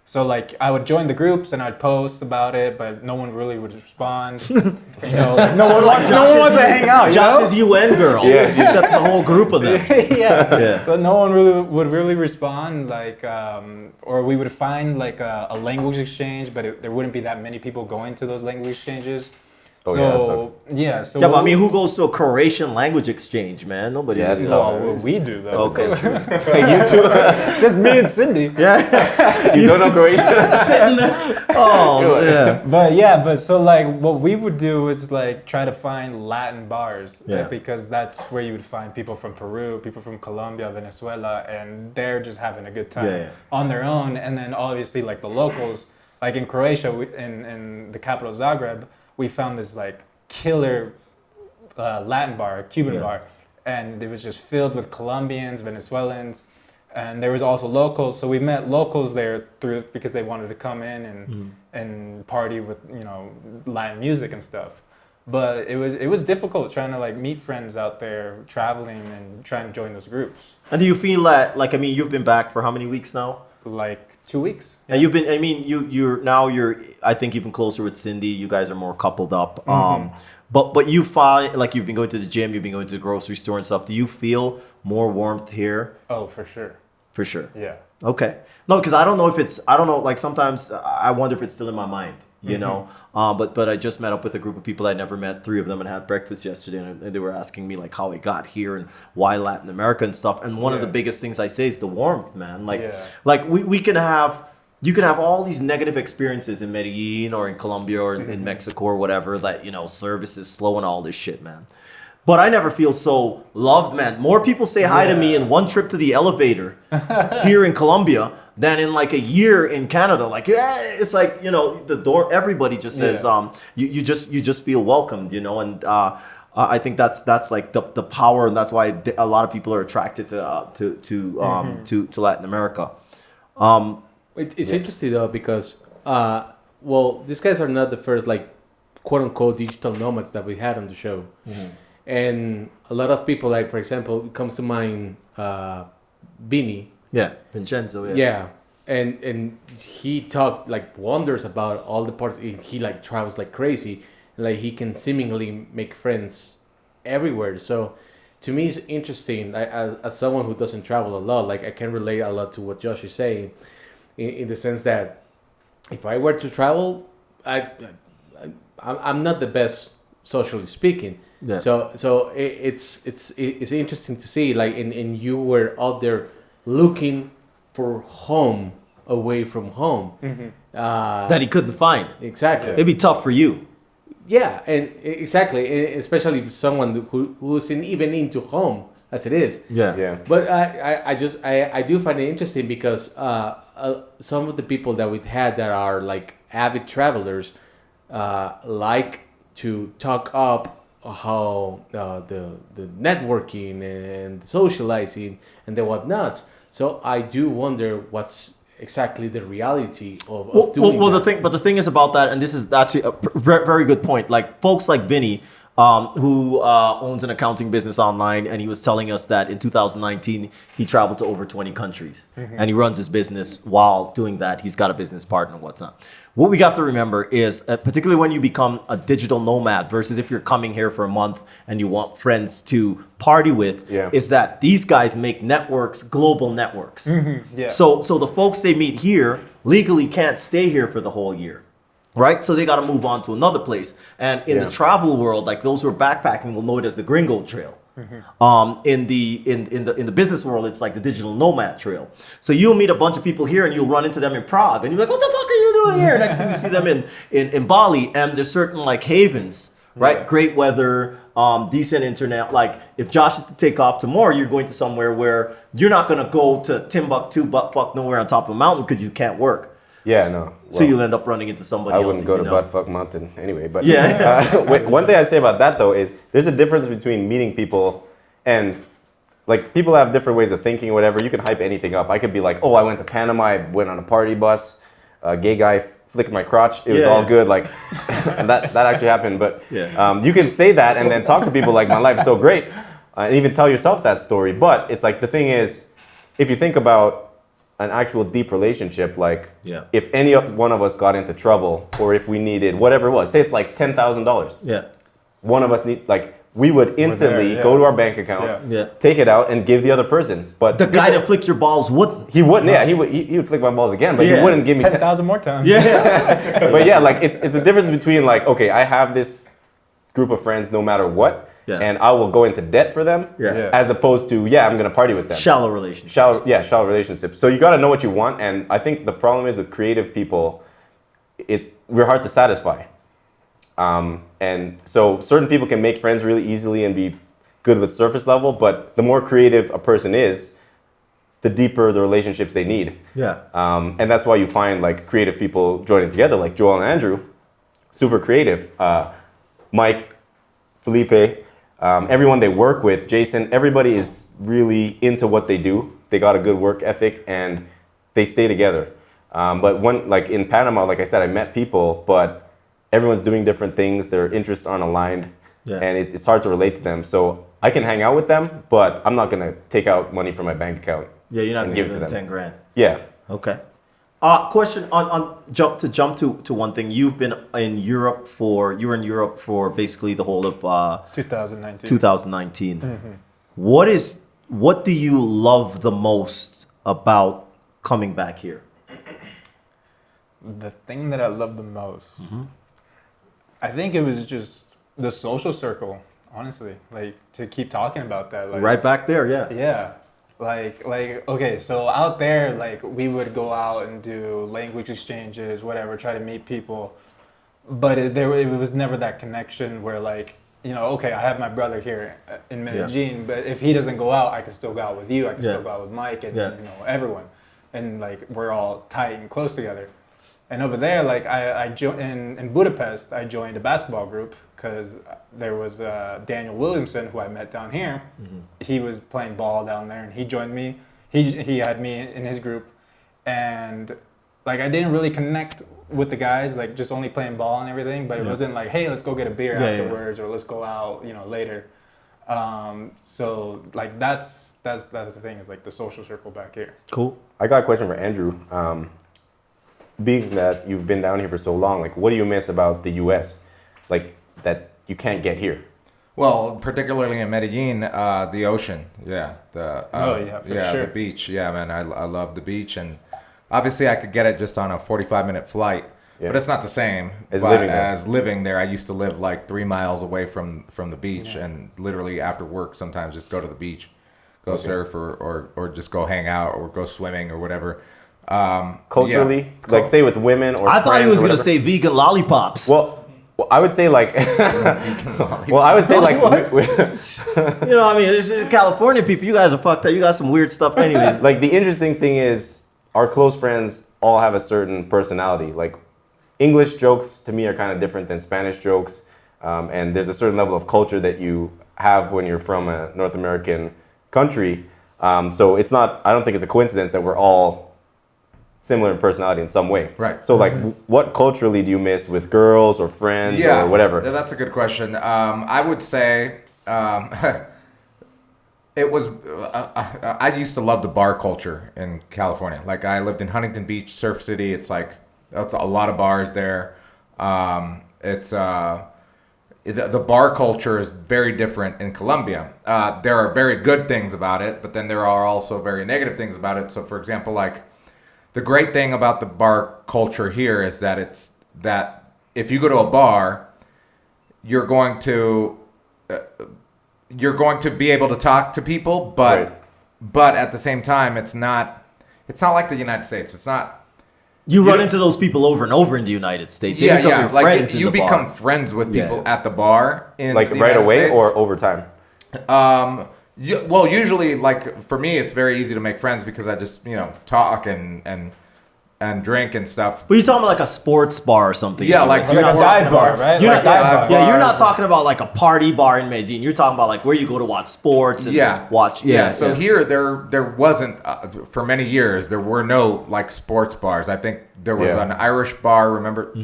So like I would join the groups and I'd post about it, but no one really would respond. You know, like no one wants to hang out. Josh's UN girl, except it's a whole group of them. Yeah. So no one would really respond, like, or we would find like a language exchange, but there wouldn't be that many people going to those language exchanges. Oh, yeah, that sucks. So Yeah, but I mean, who goes to a Croatian language exchange, man? Nobody. Yeah, does that's that. well, we do though. Okay, true. Hey, you too. Just me and Cindy. Yeah. You don't know Croatian? Sitting there. Oh, yeah. But so like what we would do is like try to find Latin bars because that's where you would find people from Peru, people from Colombia, Venezuela, and they're just having a good time on their own. And then obviously like the locals, like in Croatia, in the capital Zagreb, we found this like killer Latin bar, Cuban bar, and it was just filled with Colombians, Venezuelans, and there was also locals. So we met locals there because they wanted to come in and party with Latin music and stuff. But it was difficult trying to like meet friends out there traveling and trying to join those groups. And do you feel that, like, I mean, you've been back for how many weeks now? Like 2 weeks. Yeah. And you've been, I mean, you're I think even closer with Cindy. You guys are more coupled up. But you find, like, you've been going to the gym, you've been going to the grocery store and stuff. Do you feel more warmth here? Oh, for sure. For sure. Yeah. Okay. No, because I don't know, like sometimes I wonder if it's still in my mind, you know? But I just met up with a group of people I never met, 3 of them, and had breakfast yesterday, and they were asking me like how I got here and why Latin America and stuff. And one of the biggest things I say is the warmth, man. Like you can have all these negative experiences in Medellin or in Colombia or in Mexico or whatever, that, service is slow and all this shit, man. But I never feel so loved, man. More people say hi to me in one trip to the elevator here in Colombia than in like a year in Canada. Like, it's like, the door, everybody just says, you just feel welcomed, and I think that's like the power, and that's why a lot of people are attracted to Latin America. It's interesting though because these guys are not the first like quote unquote digital nomads that we had on the show. And a lot of people, like, for example, it comes to mind Vinny. Yeah, Vincenzo, Yeah, and he talked like wonders about all the parts. He like travels like crazy. Like he can seemingly make friends everywhere. So to me, it's interesting. As someone who doesn't travel a lot, like I can relate a lot to what Josh is saying, in the sense that if I were to travel, I'm not the best socially speaking. Yeah. So it's interesting to see, like, and you were out there looking for home away from home that he couldn't find. Exactly. It'd be tough for you. Yeah, and exactly, especially if someone who's even into home as it is. Yeah. But I do find it interesting because some of the people that we've had that are like avid travelers like to talk up how the networking and socializing and the whatnots. So I do wonder what's exactly the reality of doing that. The thing is about that, and that's a very, very good point. Like folks like Vinny, who owns an accounting business online, and he was telling us that in 2019 he traveled to over 20 countries, and he runs his business while doing that. He's got a business partner and what's not. What we got to remember is, particularly when you become a digital nomad versus if you're coming here for a month and you want friends to party with, is that these guys make networks, global networks. So the folks they meet here legally can't stay here for the whole year. Right, so they got to move on to another place, and in the travel world, like those who are backpacking will know it as the Gringo Trail. In the business world, it's like the digital nomad trail. So you'll meet a bunch of people here, and you'll run into them in Prague, and you're like, "What the fuck are you doing here?" Next thing you see them in Bali, and there's certain like havens, right? Great weather, decent internet. Like if Josh is to take off tomorrow, you're going to somewhere where you're not going to go to Timbuktu, butt fuck nowhere on top of a mountain because you can't work. Yeah, no. So you'll end up running into somebody else. I wouldn't go to Buttfuck Mountain anyway. But one thing I'd say about that though is there's a difference between meeting people and like people have different ways of thinking or whatever. You can hype anything up. I could be like, oh, I went to Panama. I went on a party bus. A gay guy flicked my crotch. It was all good. Like, and that actually happened. But you can say that and then talk to people like my life's so great, and even tell yourself that story. But it's like the thing is, if you think about an actual deep relationship, like if any one of us got into trouble or if we needed whatever it was, say it's like $10,000. One of us we would instantly go to our bank account, take it out and give the other person. But the guy that flicked your balls wouldn't. He wouldn't. Yeah, he would flick my balls again, but he wouldn't give me 10,000 more times. But like it's a difference between like, okay, I have this group of friends no matter what, Yeah. and I will go into debt for them, Yeah. as opposed to I'm gonna party with them. Shallow relationship. Shallow relationships. So you got to know what you want, and I think the problem is with creative people, we're hard to satisfy, and so certain people can make friends really easily and be good with surface level, but the more creative a person is, the deeper the relationships they need. Yeah. And that's why you find like creative people joining together, like Joel and Andrew, super creative. Mike, Felipe, everyone they work with, Jason, everybody is really into what they do. They got a good work ethic and they stay together. But like in Panama, like I said, I met people, but everyone's doing different things. Their interests aren't aligned, and it's hard to relate to them. So I can hang out with them, but I'm not gonna take out money from my bank account. Yeah, you're not and gonna give give it them to them. 10 grand. Yeah. Okay. Question on jump to one thing. You were in Europe for basically the whole of 2019. 2019. Mm-hmm. What do you love the most about coming back here? The thing that I love the most, I think it was just the social circle. Honestly, like to keep talking about that. Like, Right back there, yeah. Yeah. Like okay, so out there, like we would go out and do language exchanges, whatever, try to meet people, but it was never that connection where like, you know, okay, I have my brother here in Medellin, but if he doesn't go out, I can still go out with you, I can still go out with Mike and you know, everyone, and like we're all tight and close together. And over there, like in Budapest, I joined a basketball group because there was Daniel Williamson, who I met down here. He was playing ball down there, and he joined me. He had me in his group, and like I didn't really connect with the guys, like just only playing ball and everything. But it wasn't like, hey, let's go get a beer afterwards, or let's go out, you know, later. So like that's the thing, is like the social circle back here. Cool. I got a question for Andrew. Being that you've been down here for so long, like what do you miss about the U.S., like that you can't get here? Well, particularly in Medellin, the ocean, for sure. The beach, man, I love the beach, and obviously I could get it just on a 45-minute flight, but it's not the same as living there. I used to live like 3 miles away from the beach, and literally after work sometimes just go to the beach, surf or just go hang out or go swimming or whatever. Culturally, like say with women or I thought he was going to say vegan lollipops. Well, I would say like, well, I would say like, you know, I mean, this is California people. You guys are fucked up. You got some weird stuff, anyways. Like the interesting thing is, our close friends all have a certain personality. Like English jokes to me are kind of different than Spanish jokes, and there's a certain level of culture that you have when you're from a North American country. So it's not. I don't think it's a coincidence that we're all similar in personality in some way. Right. So like what culturally do you miss with girls or friends or whatever? That's a good question. I would say it was, I used to love the bar culture in California. Like I lived in Huntington Beach, Surf City. It's like, that's a lot of bars there. The bar culture is very different in Colombia. There are very good things about it, but then there are also very negative things about it. So for example, like, the great thing about the bar culture here is that if you go to a bar, you're going to be able to talk to people, but at the same time, it's not like the United States. It's not. You run into those people over and over in the United States. They become your friends in the bar. You become friends with people at the bar in like the right United away States. or over time. Well, usually, like for me, it's very easy to make friends because I just talk and drink and stuff. But you're talking about like a sports bar or something. Yeah, like a dive bar, right? You're like not, you're not talking about like a party bar in Medellin. You're talking about like where you go to watch sports and watch. So here there wasn't for many years there were no like sports bars. I think there was an Irish bar. Remember,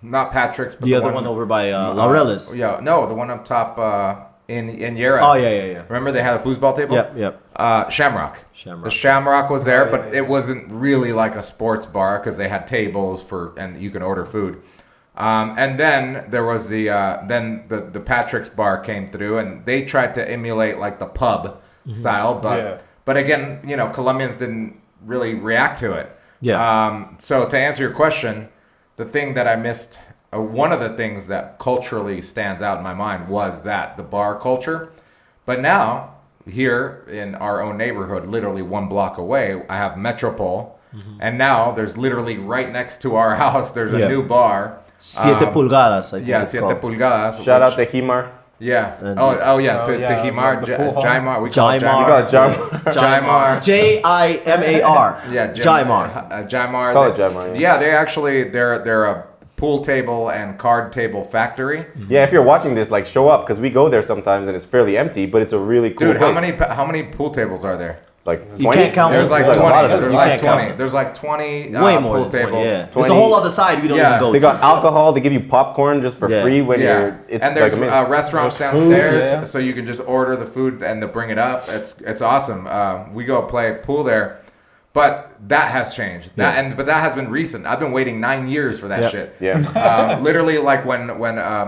not Patrick's, but the other one over by Laureles. The one up top. In Yeras. Oh, yeah. Remember they had a foosball table? Yep. Shamrock. The Shamrock was there, but it wasn't really like a sports bar because they had tables and you can order food. And then there was the Patrick's bar came through, and they tried to emulate like the pub style, but again, Colombians didn't really react to it. So to answer your question, the thing that I missed one of the things that culturally stands out in my mind was that the bar culture. But now, here in our own neighborhood, literally 1 block away, I have Metropole. And now there's literally right next to our house, there's a new bar. Siete pulgadas, I think it's Siete called. Pulgadas. Shout out to Himar. Yeah. And To yeah, Himar, the pool hall. Jaimar. We Jaimar. call it We Jaimar. got Jam. Jaimar. Jaimar. Yeah, Jaimar. Jaimar. Call it Jaimar, yeah. Yeah, they actually they're a pool table and card table factory. Yeah, if you're watching this, like show up because we go there sometimes and it's fairly empty, but it's a really cool Dude, place. how many pool tables are there? Like You 20? can't count There's them. like There's 20. a lot of them. There's You like can't count 20. them. There's like 20 Way more pool than 20, tables. yeah. There's a 20. whole other side we don't Yeah. even go They to. got alcohol. They give you popcorn just for Yeah. free when you're. It's And there's like amazing. restaurants There's food, downstairs, yeah. so you can just order the food and they'll bring it up. It's awesome. We go play pool there, but that has changed. But that has been recent. I've been waiting 9 years for that Yep. shit. Yeah. Literally, like when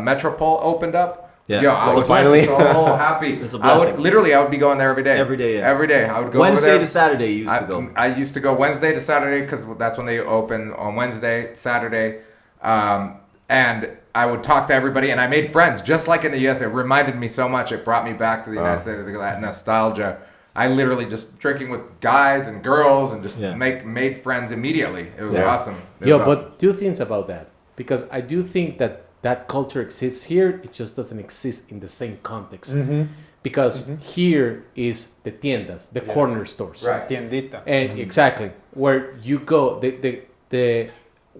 Metropole opened up. Yeah. Yo, I It's a was blessing. so happy. It's a I blessing. would be going there every day. Every day, yeah. Every day, I would go Wednesday over there. to Saturday you used to go. I used to go Wednesday to Saturday because that's when they open on Wednesday, Saturday. And I would talk to everybody and I made friends just like in the US. It reminded me so much. It brought me back to the United States, that nostalgia. I literally just drinking with guys and girls and just made friends immediately. It was awesome. It was awesome. But two things about that. Because I do think that culture exists here. It just doesn't exist in the same context. Because here is the tiendas, the corner stores. Right. Tiendita. And exactly where you go, the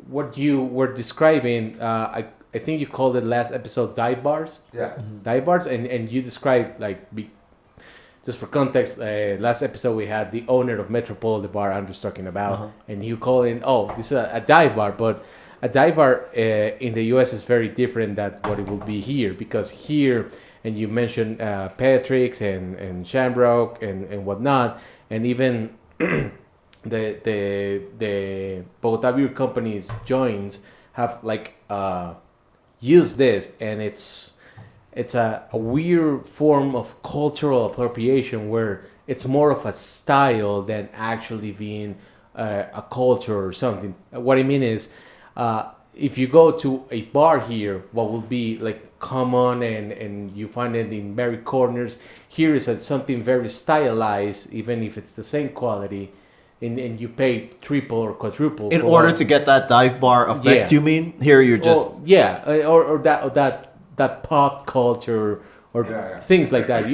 what you were describing, I think you called it last episode dive bars. Yeah. Dive bars, and you described just for context, last episode we had the owner of Metropole, the bar Andrew's talking about, and you call it, this is a dive bar, but a dive bar in the US is very different than what it will be here, because here, and you mentioned Patrick's and Shamrock and whatnot, and even the Bogota Beer Company's joints have used this, and it's a weird form of cultural appropriation where it's more of a style than actually being a culture or something. What I mean is, if you go to a bar here, what will be common and you find it in very corners, here is something very stylized, even if it's the same quality, and you pay triple or quadruple In for order one. to get that dive bar effect, Yeah. you mean? Here you're just... or that pop culture or things like that,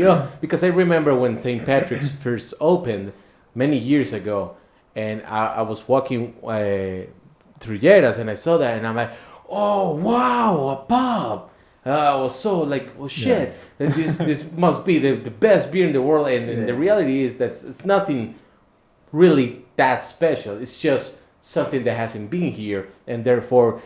because I remember when St. Patrick's first opened many years ago, and I was walking through Lleras and I saw that and I'm like, oh wow, a pub. I was so oh shit, this must be the best beer in the world, and the reality is that it's nothing really that special. It's just something that hasn't been here, and therefore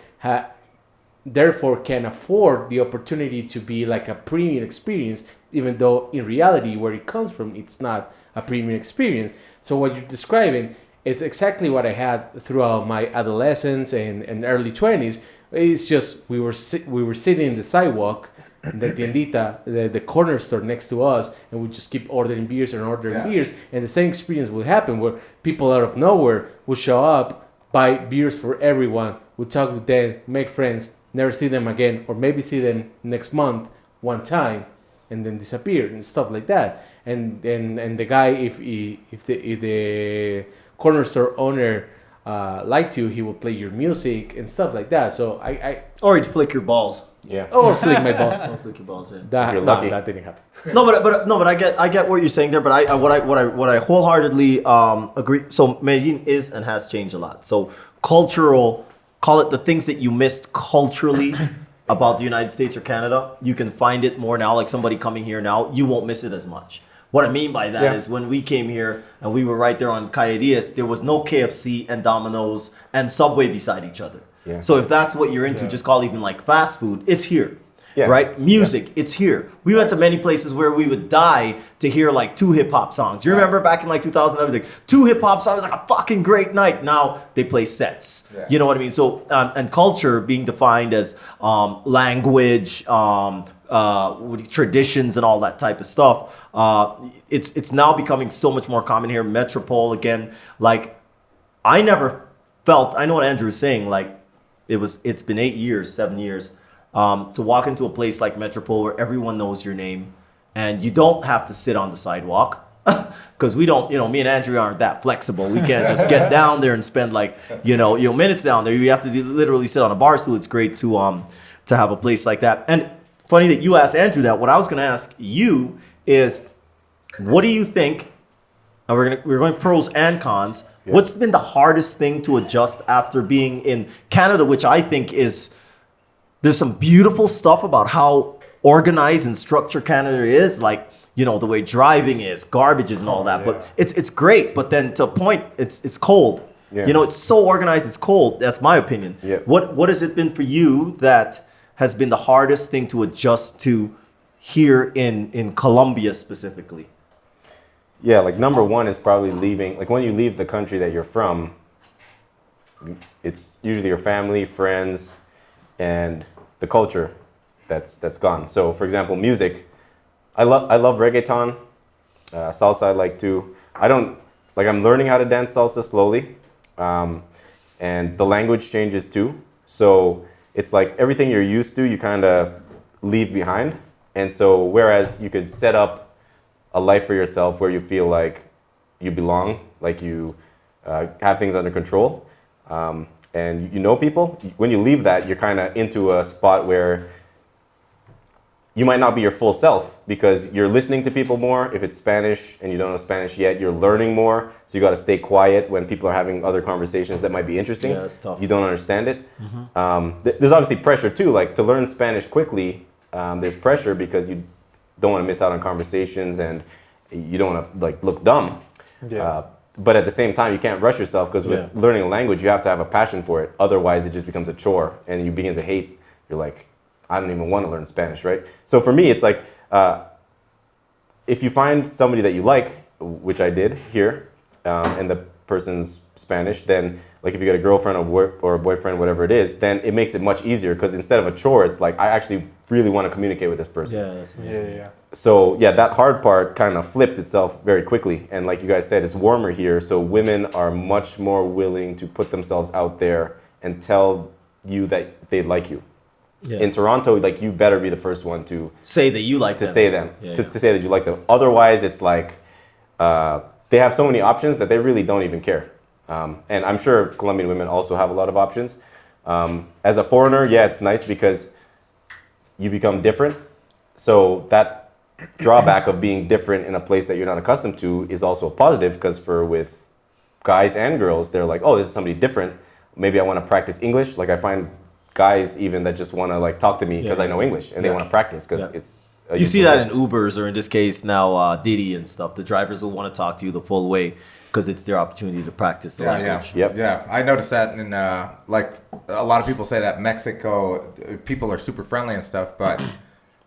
can afford the opportunity to be like a premium experience, even though in reality where it comes from, it's not a premium experience. So what you're describing, it's exactly what I had throughout my adolescence and early 20s. It's just we were sitting in the sidewalk, the tiendita, the corner store next to us, and we just keep ordering beers, and the same experience would happen where people out of nowhere would show up, buy beers for everyone, would talk with them, make friends, never see them again, or maybe see them next month one time, and then disappear and stuff like that. And the guy, if the corner store owner liked you, he will play your music and stuff like that. So Or he'd flick your balls. Yeah. or flick my ball. Or flick your balls, yeah. That, You're no, lucky. that didn't happen. No, but I get what you're saying there. But what I wholeheartedly agree. So Medellin is and has changed a lot. So cultural, call it the things that you missed culturally about the United States or Canada. You can find it more now. Like somebody coming here now, you won't miss it as much. What I mean by that is when we came here and we were right there on Calle Diaz, there was no KFC and Domino's and Subway beside each other. Yeah. So if that's what you're into, just call it even like fast food, it's here. Yeah. Right? Music, it's here. We went to many places where we would die to hear like 2 hip hop songs. You remember back in like 2011, like 2 hip hop songs, like a fucking great night. Now they play sets. Yeah. You know what I mean? So, and culture being defined as language, traditions and all that type of stuff. It's now becoming so much more common here. Metropole again, like I never felt, I know what Andrew was saying, like it's been 8 years, 7 years, to walk into a place like Metropole where everyone knows your name, and you don't have to sit on the sidewalk. Because we don't, me and Andrea aren't that flexible. We can't just get down there and spend like, minutes down there. You have to literally sit on a bar stool. It's great to have a place like that. And funny that you asked Andrew that. What I was going to ask you is, what do you think? And we're going pros and cons. Yeah. What's been the hardest thing to adjust after being in Canada, which I think there's some beautiful stuff about how organized and structured Canada is, like, the way driving is, garbages and all that. Yeah. But it's great. But then to a point, it's cold. Yeah. It's so organized, it's cold. That's my opinion. Yeah. What has it been for you that has been the hardest thing to adjust to here in Colombia specifically? Yeah, like number one is probably leaving. Like when you leave the country that you're from, it's usually your family, friends, and the culture that's gone. So for example, music. I love reggaeton, salsa I like too. I'm learning how to dance salsa slowly, and the language changes too. So it's like everything you're used to, you kind of leave behind. And so whereas you could set up a life for yourself where you feel like you belong, like you have things under control, and people, when you leave that, you're kind of into a spot where you might not be your full self because you're listening to people more. If it's Spanish and you don't know Spanish yet, you're learning more. So you got to stay quiet when people are having other conversations that might be interesting. Yeah, that's tough. You don't understand it. Mm-hmm. There's obviously pressure too. Like to learn Spanish quickly, there's pressure because you don't want to miss out on conversations and you don't want to look dumb. Yeah. But at the same time, you can't rush yourself because with learning a language, you have to have a passion for it. Otherwise, it just becomes a chore and you begin to hate. You're like, I don't even want to learn Spanish, right? So for me, it's like, if you find somebody that you like, which I did here, and the person's Spanish, then like if you get a girlfriend or a boyfriend, whatever it is, then it makes it much easier because instead of a chore, it's like, I actually really want to communicate with this person. Yeah, that's amazing. Yeah. So yeah, that hard part kind of flipped itself very quickly. And like you guys said, it's warmer here. So women are much more willing to put themselves out there and tell you that they like you. Yeah. In Toronto, like you better be the first one to say that you like them. To say that you like them. Otherwise, it's like they have so many options that they really don't even care. And I'm sure Colombian women also have a lot of options. As a foreigner, yeah, it's nice because you become different. So that drawback of being different in a place that you're not accustomed to is also a positive because with guys and girls, they're like, oh, this is somebody different. Maybe I want to practice English. Like I find guys even that just want to talk to me because I know English and they want to practice because it's you see that in Ubers or in this case now Diddy and stuff. The drivers will want to talk to you the full way because it's their opportunity to practice the language. Yeah, I noticed that in like a lot of people say that Mexico people are super friendly and stuff, but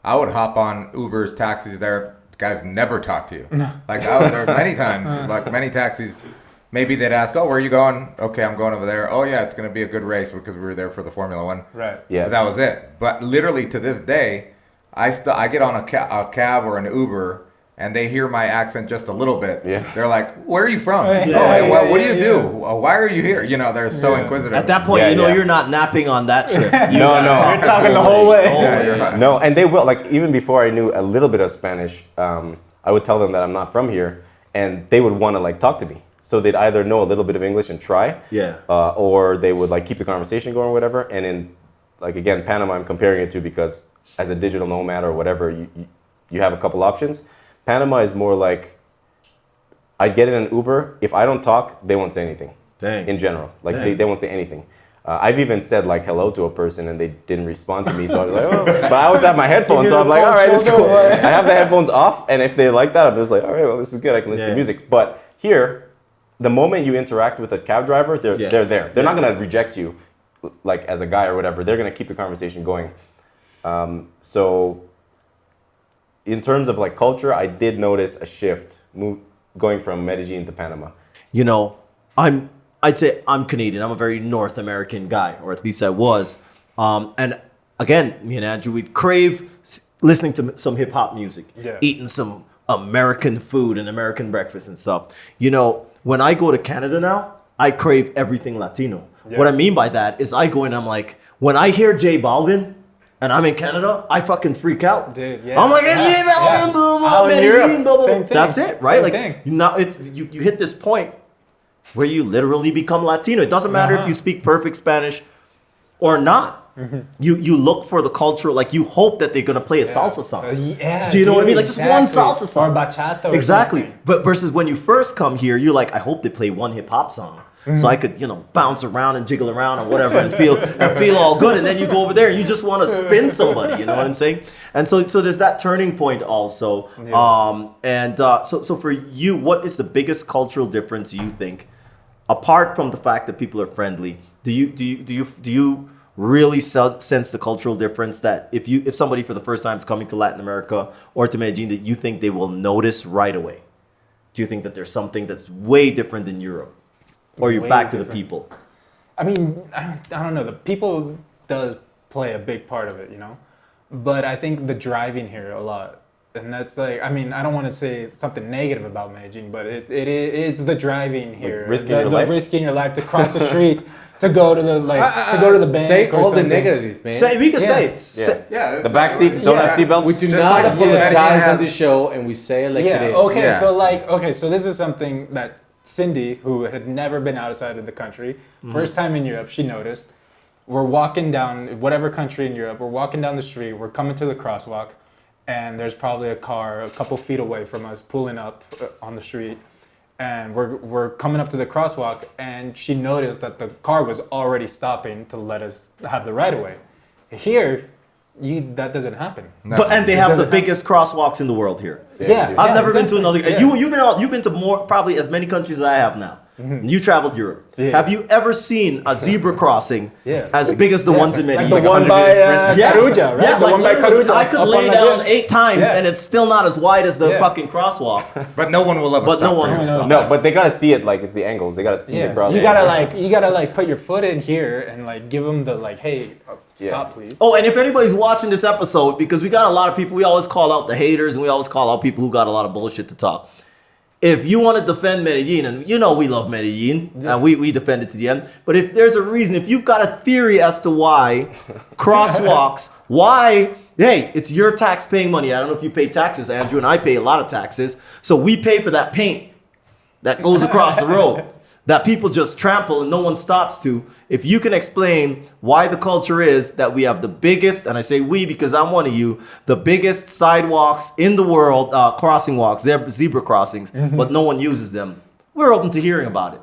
I would hop on Ubers, taxis there. Guys never talk to you. Like I was there many times, like many taxis. Maybe they'd ask, oh, where are you going? Okay, I'm going over there. Oh, yeah, it's going to be a good race because we were there for the Formula One. Right. Yeah. But that was it. But literally to this day, I get on a cab or an Uber, and they hear my accent just a little bit. Yeah. They're like, where are you from? What do you do? Why are you here? They're so inquisitive. At that point, you're not napping on that trip. No. You're talking the whole way. No, and they will. Like, even before I knew a little bit of Spanish, I would tell them that I'm not from here, and they would want to, talk to me. So they'd either know a little bit of English and try, or they would keep the conversation going or whatever. And in again, Panama, I'm comparing it to because as a digital nomad or whatever, you have a couple options. Panama is more like I get in an Uber. If I don't talk, they won't say anything. Dang. In general, they won't say anything. I've even said hello to a person and they didn't respond to me. So I was like, oh, but I always have my headphones, so I'm like, all right, it's cool. I have the headphones off, and if they like that, I'm just like, all right, well, this is good. I can listen to music. But here, the moment you interact with a cab driver, they're there. They're not going to reject you as a guy or whatever. They're going to keep the conversation going. So in terms of culture, I did notice a shift going from Medellin to Panama. I'd say I'm Canadian. I'm a very North American guy, or at least I was. And again, me and Andrew, we'd crave listening to some hip hop music, eating some American food and American breakfast and stuff. When I go to Canada now, I crave everything Latino. Yeah. What I mean by that is I go in, I'm like, when I hear J Balvin and I'm in Canada, I fucking freak out. Dude, yeah. I'm like, it's J Balvin, blah, blah, Out in Medellin, Europe, blah, blah. same thing. That's it, right? Same Like, thing. now you hit this point where you literally become Latino. It doesn't matter if you speak perfect Spanish or not. You look for the cultural, like you hope that they're gonna play a salsa song. Yeah. Do you know what I mean? Like just one exactly. salsa song. Or bachata. Or Exactly. something. But versus when you first come here, you're like, I hope they play one hip hop song. So I could, bounce around and jiggle around or whatever and feel all good. And then you go over there and you just want to spin somebody, you know what I'm saying? And so there's that turning point also. Yeah. So for you, what is the biggest cultural difference you think, apart from the fact that people are friendly? Do you really sense the cultural difference that if somebody for the first time is coming to Latin America or to Medellin, that you think they will notice right away? Do you think that there's something that's way different than Europe? Or you're Way back to the different. people? I mean, I don't know. The people does play a big part of it, But I think the driving here a lot. And that's like, I mean, I don't want to say something negative about Medellin, but it is the driving here. risking the your life? risking your life to cross the street, to go to the bank. Say or all the something. negatives, man. We can Yeah. say it. Yeah, The back seat don't have seatbelts. We do Just not like apologize Medellin on has- the show, and we say it like it is. Okay, Yeah. so this is something that Cindy, who had never been outside of the country, first time in Europe, she noticed. We're walking down whatever country in Europe, we're walking down the street, we're coming to the crosswalk, and there's probably a car a couple feet away from us pulling up on the street. And we're coming up to the crosswalk, and she noticed that the car was already stopping to let us have the right of way. Here, that doesn't happen. No. But and they have the doesn't biggest crosswalks in the world here. Yeah, I've never been to exactly. another. Yeah. You've been to more probably as many countries as I have now. You traveled Europe. Yeah. Have you ever seen a zebra crossing Yeah. as big as the ones in Like Medellin? the one by Caruja, right? Yeah, the like one by literally, Caruja. I could up lay on down the hill. 8 times Yeah. and it's still not as wide as the Yeah. fucking crosswalk. But no one will ever But stop no one for will you. stop. No, but they gotta see it like it's the angles. They gotta see Yeah, it across. so you gotta put your foot in here and like give them the hey, stop please. Oh, and if anybody's watching this episode, because we got a lot of people, we always call out the haters and we always call out people who got a lot of bullshit to talk. If you want to defend Medellin, and we love Medellin, and we defend it to the end, but if there's a reason, if you've got a theory as to why crosswalks, hey, it's your tax-paying money. I don't know if you pay taxes, Andrew, and I pay a lot of taxes, so we pay for that paint that goes across the road that people just trample and no one stops to. If you can explain why the culture is that we have the biggest, and I say we because I'm one of you, the biggest sidewalks in the world, crossing walks, they're zebra crossings, but no one uses them. We're open to hearing about it.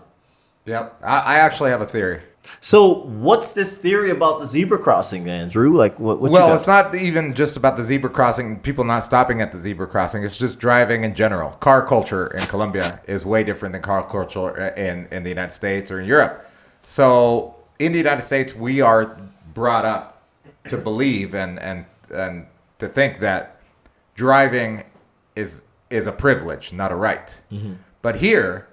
Yep. I actually have a theory. So what's this theory about the zebra crossing, Andrew? Like what you Well, got? it's not even just about the zebra crossing, people not stopping at the zebra crossing. It's just driving in general. Car culture in Colombia is way different than car culture in the United States or in Europe. So in the United States, we are brought up to believe and to think that driving is a privilege, not a right. But here,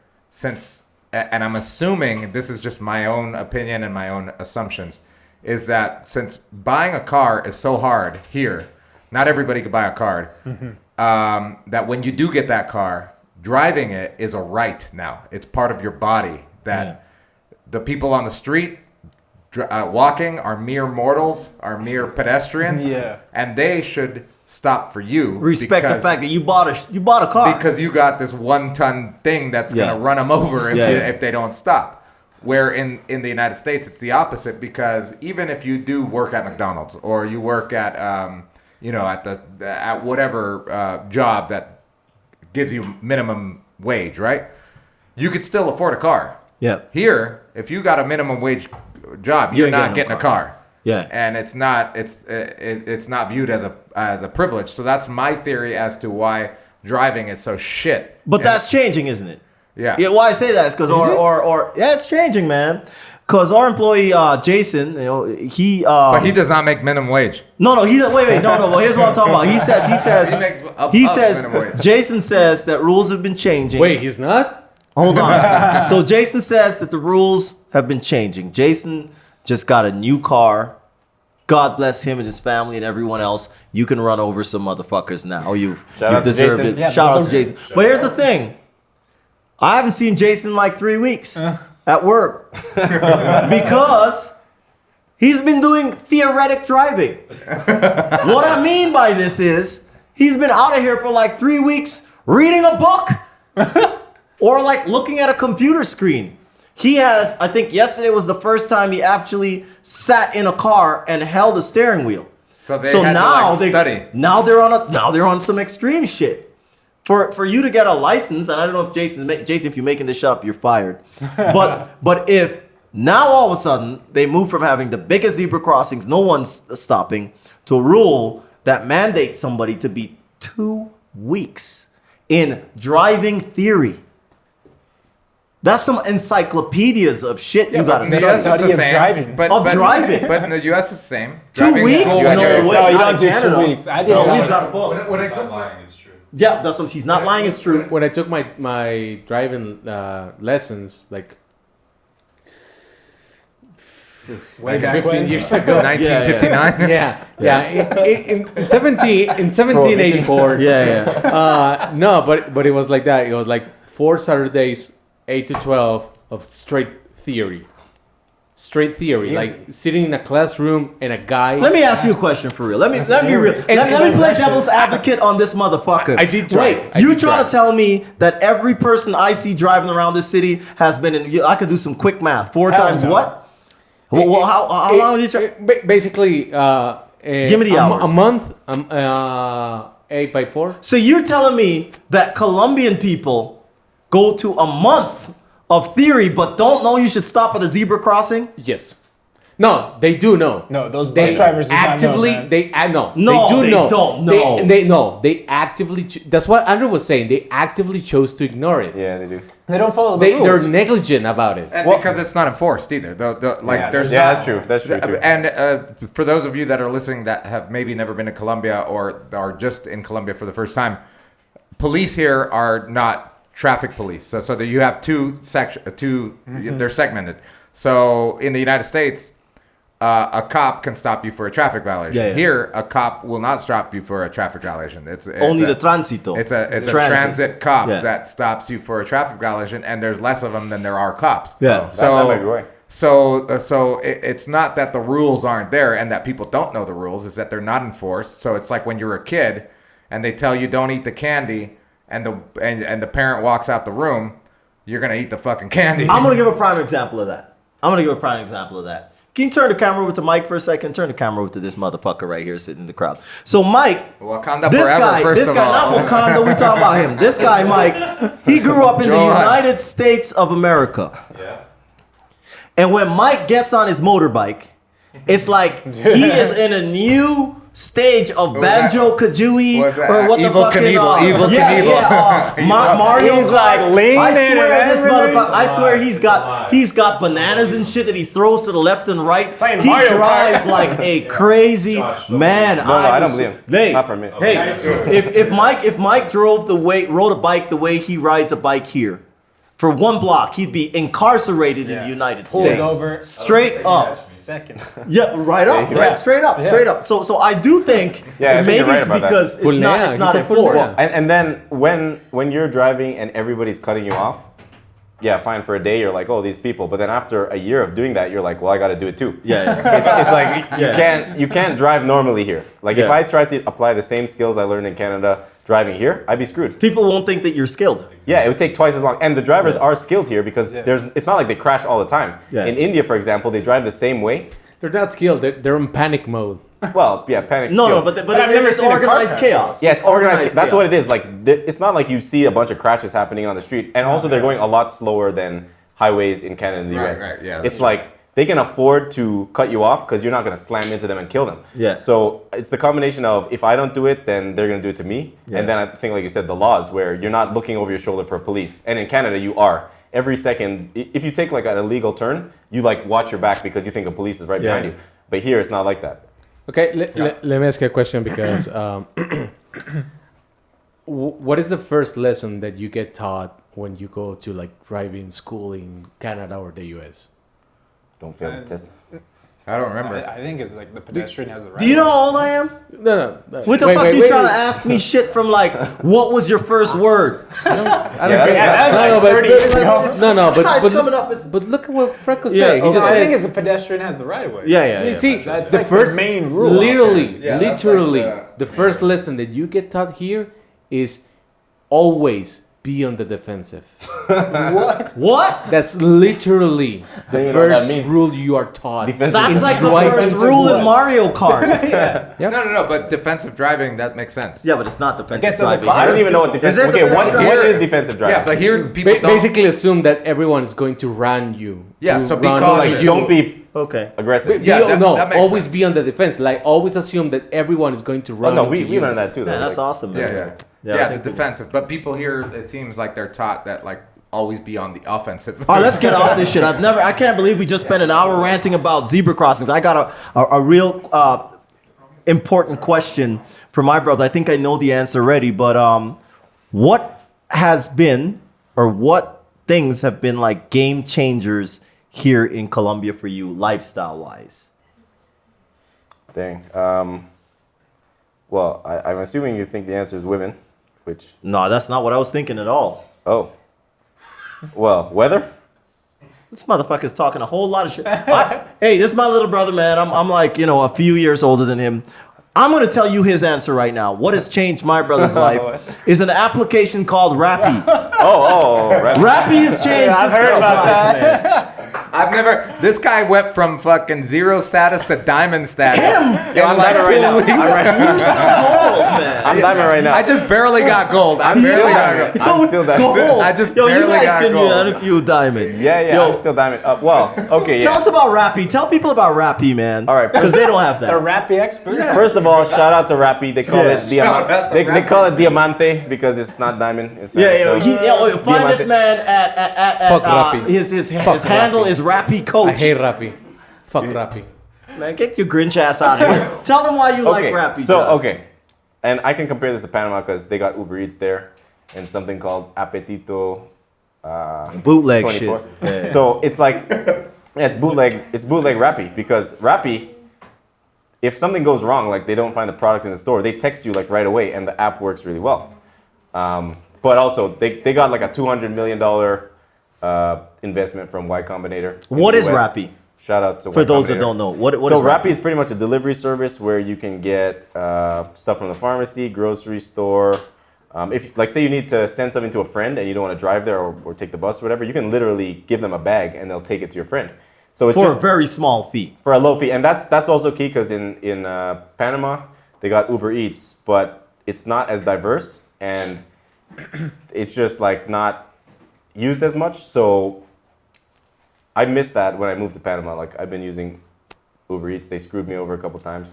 and I'm assuming this is just my own opinion and my own assumptions, is that since buying a car is so hard here, not everybody can buy a car, that when you do get that car, driving it is a right now. It's part of your body. That the people on the street walking are mere mortals, are mere pedestrians, and they should stop for you. Respect the fact that you bought a car. Because you got this 1-ton thing that's going to run them over if they don't stop. Where in the United States, it's the opposite, because even if you do work at McDonald's or you work at, at whatever job that gives you minimum wage, right? You could still afford a car. Yeah. Here, if you got a minimum wage job, you're ain't not getting no getting a car. Yeah. And it's not viewed as a privilege. So that's my theory as to why driving is so shit. But that's changing, isn't it? Yeah. Yeah. Why I say that is because it's changing, man. Because our employee Jason, he but he does not make minimum wage. no, wait, no. Well, here's what I'm talking about. He says minimum wage. Jason says that rules have been changing. Wait, he's not? Hold on. So Jason says that the rules have been changing. Jason just got a new car. God bless him and his family and everyone else. You can run over some motherfuckers now. You've out to deserved Jason. it. Yeah, Shout out but- to Jason. But here's the thing. I haven't seen Jason in like 3 weeks. at work because he's been doing theoretic driving. What I mean by this is he's been out of here for like 3 weeks reading a book or like looking at a computer screen. He has, I think yesterday was the first time he actually sat in a car and held a steering wheel. So had now to, like, study. Now they're on some extreme shit. For you to get a license, and I don't know if Jason, if you're making this shit up, you're fired. But if now all of a sudden they move from having the biggest zebra crossings, no one's stopping, to a rule that mandates somebody to be 2 weeks in driving theory. That's some encyclopedias of shit you gotta in the study. US it's the same. driving. Driving. But in the US it's the same. 2 Driving weeks? school. No way. No, you Not don't in do Canada. 2 weeks. I did No, that. we've got a book. When I Stop took lying, it's true. Yeah, that's what he's not lying. It's true. When I took my driving lessons, like way Like back back 15 when? years ago. 1959. In 1784. Yeah. No, but it was like that. It was like 4 Saturdays, 8 to 12 of straight theory. Like sitting in a classroom and a guy. Let me ask you a question for real. Let me real. Let me play devil's advocate on this motherfucker. I did drive. Wait, I you did trying drive. to tell me that every person I see driving around this city has been in? I could do some quick math. 4 Hell times no. what? Well, how long is this? Basically, Give me the hours. A month. 8 by 4. So you're telling me that Colombian people go to a month of theory, but don't know you should stop at a zebra crossing? Yes. No, they do know. No, those bus They drivers do actively not know, man. they no. No, they do they know. don't know. They no. They actively. That's what Andrew was saying. They actively chose to ignore it. Yeah, they do. They don't follow the rules. They're negligent about it. And because it's not enforced either. There's Yeah, not. that's true. That's true, too. And for those of you that are listening that have maybe never been to Colombia or are just in Colombia for the first time, police here are not traffic police. So that you have two they're segmented. So in the United States, a cop can stop you for a traffic violation. Yeah. Here, a cop will not stop you for a traffic violation. It's Only a- the tránsito. It's a Transit. transit cop Yeah. that stops you for a traffic violation, and there's less of them than there are cops. Yeah. So That might be right. it's not that the rules aren't there and that people don't know the rules. It's that they're not enforced. So it's like when you're a kid and they tell you don't eat the candy, and the parent walks out the room, you're gonna eat the fucking candy. I'm gonna give a prime example of that. Can you turn the camera over to Mike for a second? Turn the camera over to this motherfucker right here sitting in the crowd. So Mike, Wakanda this forever. guy, First of all, not Wakanda. We talking about him. This guy, Mike, he grew up in the Johan. United States of America. Yeah. And when Mike gets on his motorbike, it's like he is in a new stage of was that? Banjo Kazooie Was that or what the Evel fucking Knievel? Evel yeah, Knievel. yeah, Mario. He's like leaning I swear and this everything. motherfucker. I swear he's got bananas and shit that he throws to the left and right. Playing He Mario Kart. drives like a crazy man. No, I don't was- believe him. Hey, Not for me. hey, if Mike rode a bike the way he rides a bike here, for 1 block, he'd be incarcerated in the United Pulled States. over. Straight up. Second. Yeah, right up. Yeah. Right, straight up. So I do think Yeah, I think maybe you're right it's about that. because it's not enforced. And then when you're driving and everybody's cutting you off, yeah, fine, for a day you're like, oh, these people. But then after a year of doing that, you're like, well, I got to do it too. Yeah. It's like you can't drive normally here. Like if Yeah. I tried to apply the same skills I learned in Canada driving here, I'd be screwed. People won't think that you're skilled. Yeah, it would take twice as long. And the drivers are skilled here because it's not like they crash all the time. Yeah. In India, for example, they drive the same way. They're not skilled. They're in panic mode. Well, yeah, panic. No, skill. but I've never it's seen a car organized crash. chaos. Yeah, it's organized. That's chaos. what it is. Like, it's not like you see a bunch of crashes happening on the street. And also, they're going a lot slower than highways in Canada and the Right, US. right, yeah, It's that's like they can afford to cut you off because you're not going to slam into them and kill them. Yeah. So it's the combination of if I don't do it, then they're going to do it to me. Yeah. And then I think, like you said, the laws where you're not looking over your shoulder for police. And in Canada, you are. Every second, if you take like an illegal turn, you like watch your back because you think a police is right behind you. But here, it's not like that. Okay, let me ask you a question because what is the first lesson that you get taught when you go to like driving school in Canada or the US? Don't fail the test. I don't remember. I think it's like the pedestrian has the right. Do you know how old I am? No. What the fuck are you trying to ask me shit from like, what was your first word? I don't Yeah, get that's that. like 30 years ago. This guy's coming up as- but look at what Franco Yeah, said. He okay. just I said, think it's the pedestrian has the right of way. Yeah. see, That's the like first the main rule. literally, Yeah, that's literally, like the first lesson that you get taught here is always be on the defensive. What? That's literally the Don't even know what that first means. rule you are taught. Defensive. That's like the Right. first rule in Mario Kart. No, but defensive driving, that makes sense. Yeah, but it's not defensive Get to the driving. car. I don't even know what defensive. Is it Okay, defensive what driving? is defensive driving? Yeah, but here people don't. Basically assume that everyone is going to run you. Yeah, to so be run cautious. you. Don't be Okay. aggressive. Yeah, no, that makes always sense. be on the defense. Like always assume that everyone is going to Oh run no, into we you. learned that too. Though. Yeah, that's Like, awesome, man. Yeah, I the think we- defensive. But people here, it seems like they're taught that like always be on the offensive. All right, let's get off this shit. I can't believe we just spent an hour ranting about zebra crossings. I got a real important question for my brother. I think I know the answer already, but what has been, or what things have been like game changers here in Colombia for you, lifestyle wise? Dang. Well, I'm assuming you think the answer is women, which. No, that's not what I was thinking at all. Oh. Well, weather. This motherfucker's talking a whole lot of shit. Hey, this is my little brother, man. I'm like, a few years older than him. I'm going to tell you his answer right now. What has changed my brother's life is an application called Rappi. Right. Rappi has changed I've this heard guy's about life, man. I've never. This guy went from fucking 0 status to diamond status. Yo, I'm diamond right now. You're still gold, man. I'm diamond right now. I just barely got gold. I barely got gold. I'm still diamond. Gold. I just you barely guys got can gold. you diamond. Yeah, Yo, I'm still diamond. Well, okay, tell yeah. us about Rappi. Tell people about Rappi, man. All right, because they don't have The that. Rappi expert. First of all, shout out to Rappi. They call it Shout out to they Rappi. call it diamante because it's not diamond. It's not, Find this man at Fuck Rappi. his Fuck handle Rappi. is Rappi I Coach. hate Rappi. Fuck Rappi. Man, get your Grinch ass out of here. Tell them why you like Rappi. So, John. okay. And I can compare this to Panama because they got Uber Eats there and something called Apetito Bootleg 24. shit. Yeah. So it's like, it's bootleg Rappi because Rappi, if something goes wrong, like they don't find the product in the store, they text you like right away and the app works really well. But also they got like a $200 million investment from Y Combinator. in What the is US. Rappi? Shout out to For Y those that Combinator. don't know, what So is Rappi is pretty much a delivery service where you can get stuff from the pharmacy, grocery store. If like say you need to send something to a friend and you don't want to drive there or take the bus or whatever, you can literally give them a bag and they'll take it to your friend. So it's for just a very small fee. for a low fee, and that's also key because in Panama they got Uber Eats, but it's not as diverse and it's just like not used as much. So I missed that when I moved to Panama. Like I've been using Uber Eats, they screwed me over a couple times,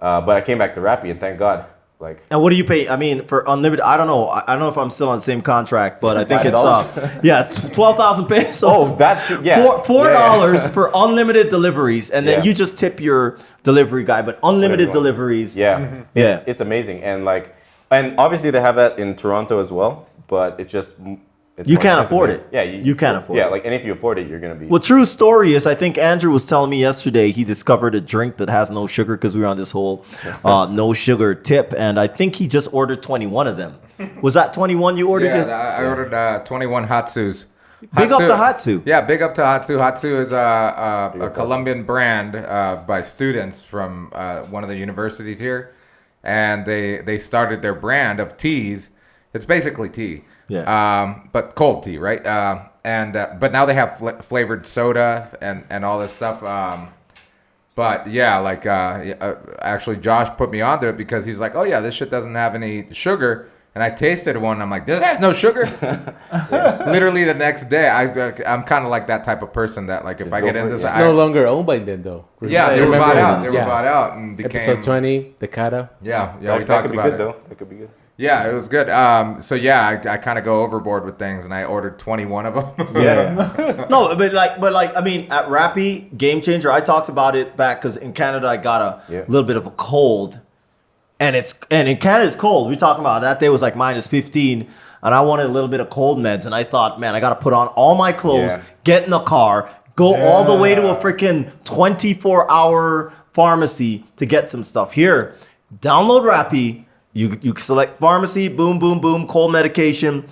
but I came back to Rappi and thank God. Like And what do you pay? I mean, for unlimited, I don't know. I don't know if I'm still on the same contract, but I think it's $5? 12,000 pesos. oh that's yeah $4 for unlimited deliveries, and then Yeah. you just tip your delivery guy. But unlimited Whatever you want. deliveries. Yeah, Yeah. it's amazing and like and obviously they have that in Toronto as well, but it just it's You more can't expensive afford here. it. Yeah, You can't afford yeah, it. like and if you afford it, you're gonna be. Well, true story is, I think Andrew was telling me yesterday he discovered a drink that has no sugar because we were on this whole no sugar tip, and I think he just ordered 21 of them. Was that 21 you ordered? Yeah, I ordered 21 Hatsus. Big up to Hatsu. Yeah, big up to Hatsu. Hatsu is a Colombian brand by students from one of the universities here. And they started their brand of teas. It's basically tea. Yeah. But cold tea, right? But now they have flavored sodas and all this stuff. But yeah, like actually Josh put me onto it because he's like, oh yeah, this shit doesn't have any sugar. And I tasted one and I'm like, this has no sugar. Literally the next day, I'm kind of like that type of person that like if I get into It's this, no longer owned by them though. yeah, they were Remember bought this? out. They were Yeah. bought out and became Episode 20, the Cara. Yeah, that, we that talked could be about good it. though. That could be good. Yeah, it was good. So yeah, I kind of go overboard with things, and I ordered 21 of them. Yeah. No, but like I mean, at Rappi, game changer. I talked about it back because in Canada I got a little bit of a cold, and in Canada it's cold. We're talking about that day was like minus 15, and I wanted a little bit of cold meds, and I thought, man, I got to put on all my clothes, Yeah. get in the car, go all the way to a freaking 24-hour pharmacy to get some stuff. Here, download Rappi. You select pharmacy, boom, boom, boom, cold medication,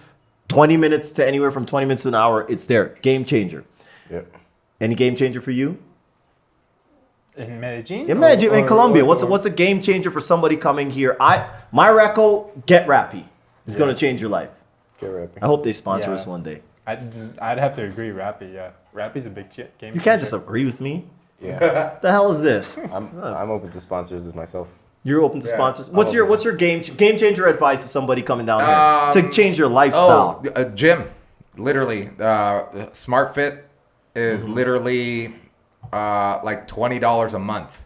20 minutes to anywhere from 20 minutes to an hour. It's there. Game changer. Yep. Any game changer for you? In Medellin? Imagine in Colombia. What's a game changer for somebody coming here? My reco, get Rappi. It's going to change your life. Get Rappi. I hope they sponsor us one day. I'd have to agree, Rappi. Yeah, Rappi's a big game changer. You can't just agree with me. Yeah. The hell is this? I'm open to sponsors as myself. You're open to sponsors. What's your game changer advice to somebody coming down here to change your lifestyle? Gym, literally. Smart Fit is literally like $20 a month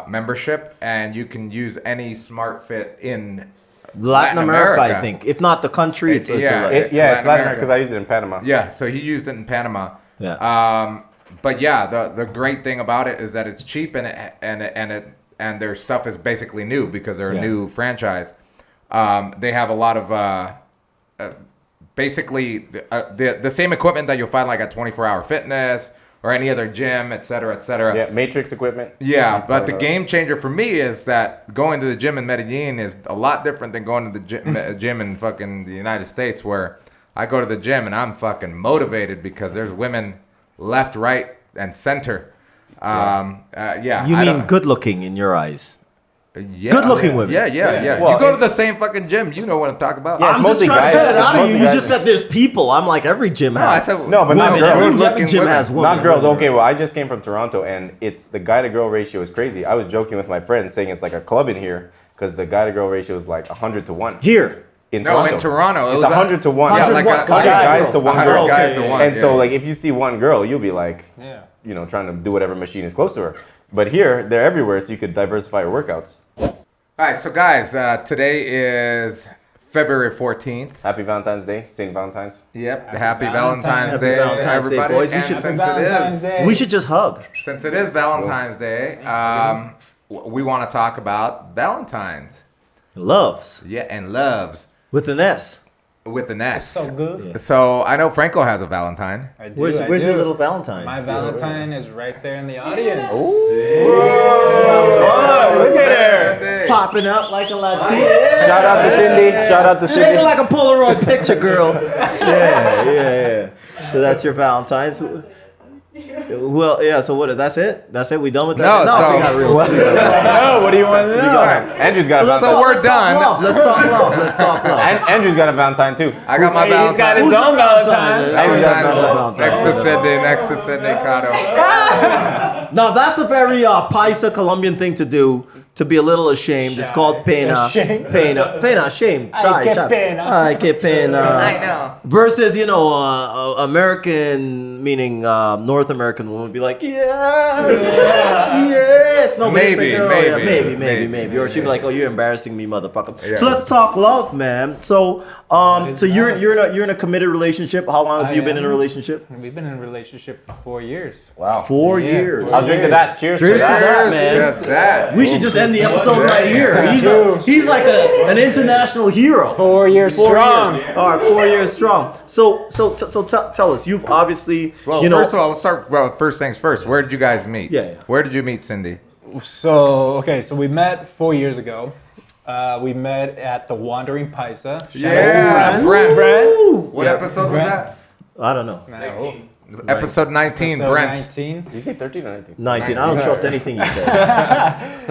membership, and you can use any Smart Fit in Latin America, I think. If not the country, it's it's Latin America because I used it in Panama. Yeah, so he used it in Panama. Yeah. But yeah, the great thing about it is that it's cheap and their stuff is basically new because they're a new franchise. They have a lot of basically the same equipment that you'll find like at 24 Hour Fitness or any other gym, et cetera, et cetera. Yeah, Matrix equipment. Yeah, but the game changer for me is that going to the gym in Medellin is a lot different than going to the gym in fucking the United States, where I go to the gym and I'm fucking motivated because there's women left, right, and center. You mean good looking in your eyes? Yeah, good-looking women. Yeah. Well, you go to the same fucking gym, you know what I'm talking about. Yeah, I'm just mostly trying to guys. get it out of It's you. You mostly just guys. said there's people. I'm like, every gym No, I has said No, but not women. girls. Every Good-looking gym women. has women. Not girls. Okay, well, I just came from Toronto, and it's the guy-to-girl ratio is crazy. I was joking with my friends saying it's like a club in here because the guy-to-girl ratio is like 100 to 1. Here. In No, in Toronto. It's It was 100 to 1. 100 like what? guys to one 100 girl. guys to Okay. one. And so, yeah. like, if you see one girl, you'll be like, you know, trying to do whatever machine is close to her. But here, they're everywhere, so you could diversify your workouts. All right, so guys, today is February 14th. Happy Valentine's Day, St. Valentine's. Yep, happy Valentine's Happy Day, Valentine's Day, everybody. boys. We And should- since We should just hug. it is Valentine's Day, we want to talk about Valentine's. Loves. Yeah, and loves With an S. with an S. So good. So I know Franco has a Valentine. I do, Where's I your do. little Valentine? My Valentine is right there in the audience. Look at her. Popping up like a Latina. Shout out to Cindy. Shout out to Shaking Cindy. like a Polaroid picture, girl. Yeah. So that's your Valentine's. Well, yeah. So what? That's it. That's it. We done with that. No, so- we got real. Oh, what do you want to know? Andrew's got a Valentine. So we're let's talk done. love. Let's talk love. Let's talk love. Andrew's got a Valentine too. I got my He's got Valentine. his own Valentine? Valentine. Next to Sydney Cotto. Now that's a very Paisa Colombian thing to do. To be a little ashamed. It's called pena. Ashamed. Pena. Shame. Ay, qué pena. Ay, qué pena. I know. Versus, American, meaning North American woman would be like, yes, yes. No, but it's Maybe, like, maybe. maybe. Or she'd be like, oh, you're embarrassing me, motherfucker. Yeah. So let's talk love, man. So, you're in a committed relationship. How long have you been in a relationship? We've been in a relationship for 4 years. Wow. 4 Yeah. years. I'll drink to that. Cheers. Cheers to that, man. Just that. We should just end the episode right here. He's like an international hero. 4 years 4 strong. years. All right, 4 years strong. So tell us. You've obviously, Well, first of all, let's start. Well, first things first. Where did you guys meet? Yeah. Where did you meet Cindy? So we met 4 years ago. We met at the Wandering Paisa. Shout Yeah, out to Brent. Brent. What Yeah. episode was that? I don't know. Episode 19, Episode Brent. 19. Did you say 13 or 19? 19. I don't trust anything you say.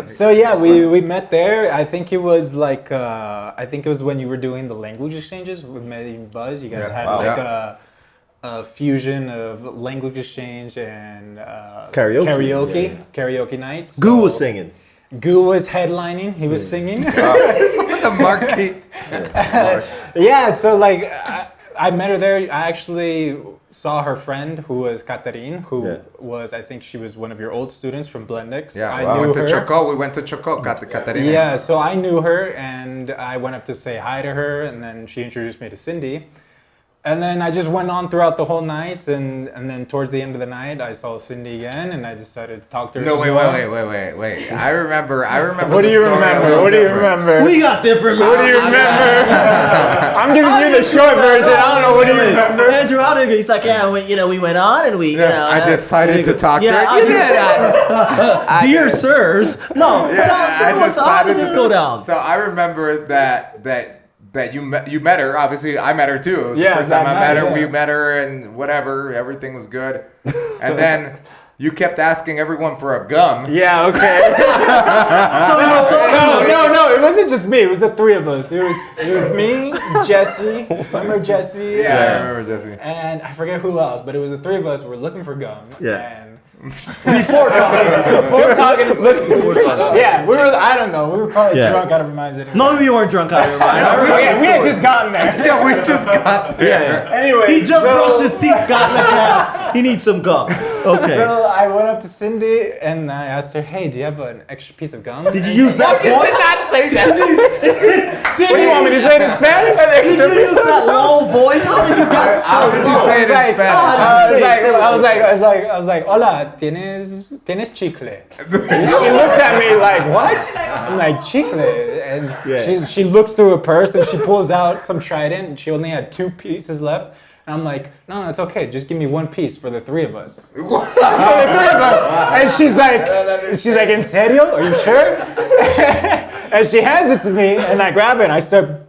So yeah, we met there. I think it was like when you were doing the language exchanges with Medellin Buzz. You guys Yeah. had Wow. like a fusion of language exchange and karaoke nights. Goo was singing. Goo was headlining. He was singing. The marquee. Yeah, so like I met her there. I actually saw her friend who was Catherine, who was, I think she was one of your old students from Blendix. Yeah, I we knew went to her. Choco. We went to Choco. Got the Caterina. Yeah, so I knew her and I went up to say hi to her and then she introduced me to Cindy. And then I just went on throughout the whole night, and then towards the end of the night, I saw Cindy again, and I decided to talk to her. No, wait. I remember. What do you remember? What do you remember? We got different. What do you remember? I'm giving you the short version. I don't know. What do you remember? Andrew, how did he's like, yeah, we went on and we, I decided to talk to her. You did that. Dear sirs. No, how did this go down? So I remember that you met her. Obviously, I met her too. It was the first time I met her. We met her and whatever. Everything was good. And then you kept asking everyone for a gum. Yeah, okay. No, it wasn't just me. It was the three of us. It was me, Jesse. Remember Jesse? Yeah, I remember Jesse. And I forget who else, but it was the three of us. We're looking for gum. Yeah. And Before talking. Yeah, we were. I don't know. We were probably drunk out of our minds. Anyway. No, we weren't drunk out of our minds. We had just gotten there. Yeah, we just got there. Anyway, he just brushed his teeth, got in the cab. He needs some gum. Okay. So I went up to Cindy and I asked her, "Hey, do you have an extra piece of gum?" Did you use that voice? Did not say that. What do you want me to say it in Spanish? Did you use that low voice? How did you get so How did you say it in Spanish? I was like, "Hola, tienes chicle?" She looked at me like, "What?" I'm like, "Chicle," and she looks through her purse and she pulls out some Trident and she only had 2 pieces left. And I'm like, no, it's okay. Just give me 1 piece for the 3 of us. For the 3 of us. And she's like, "En serio? Are you sure?" And she hands it to me, and I grab it, and I start,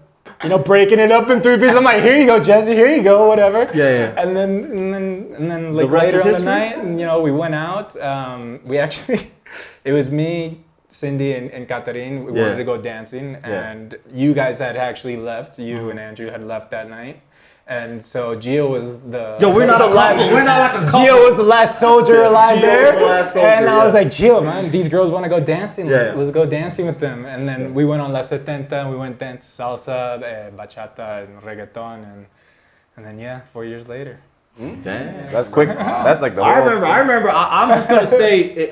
breaking it up in 3 pieces. I'm like, "Here you go, Jesse. Here you go, whatever." Yeah. And then like The rest later is on the history? night, and we went out. We actually, it was me, Cindy, and Catherine. We wanted to go dancing, and you guys had actually left. You and Andrew had left that night. And so Gio was the... Yo, we're not a couple. We're not like a couple. Gio was the last soldier alive Gio there. was the last soldier, and I was like, "Gio, man, these girls want to go dancing. Let's go dancing with them." And then we went on La 70. We went dance salsa, bachata, and reggaeton. And then, 4 years later. Damn. That's quick. That's like the I remember. I'm just going to say,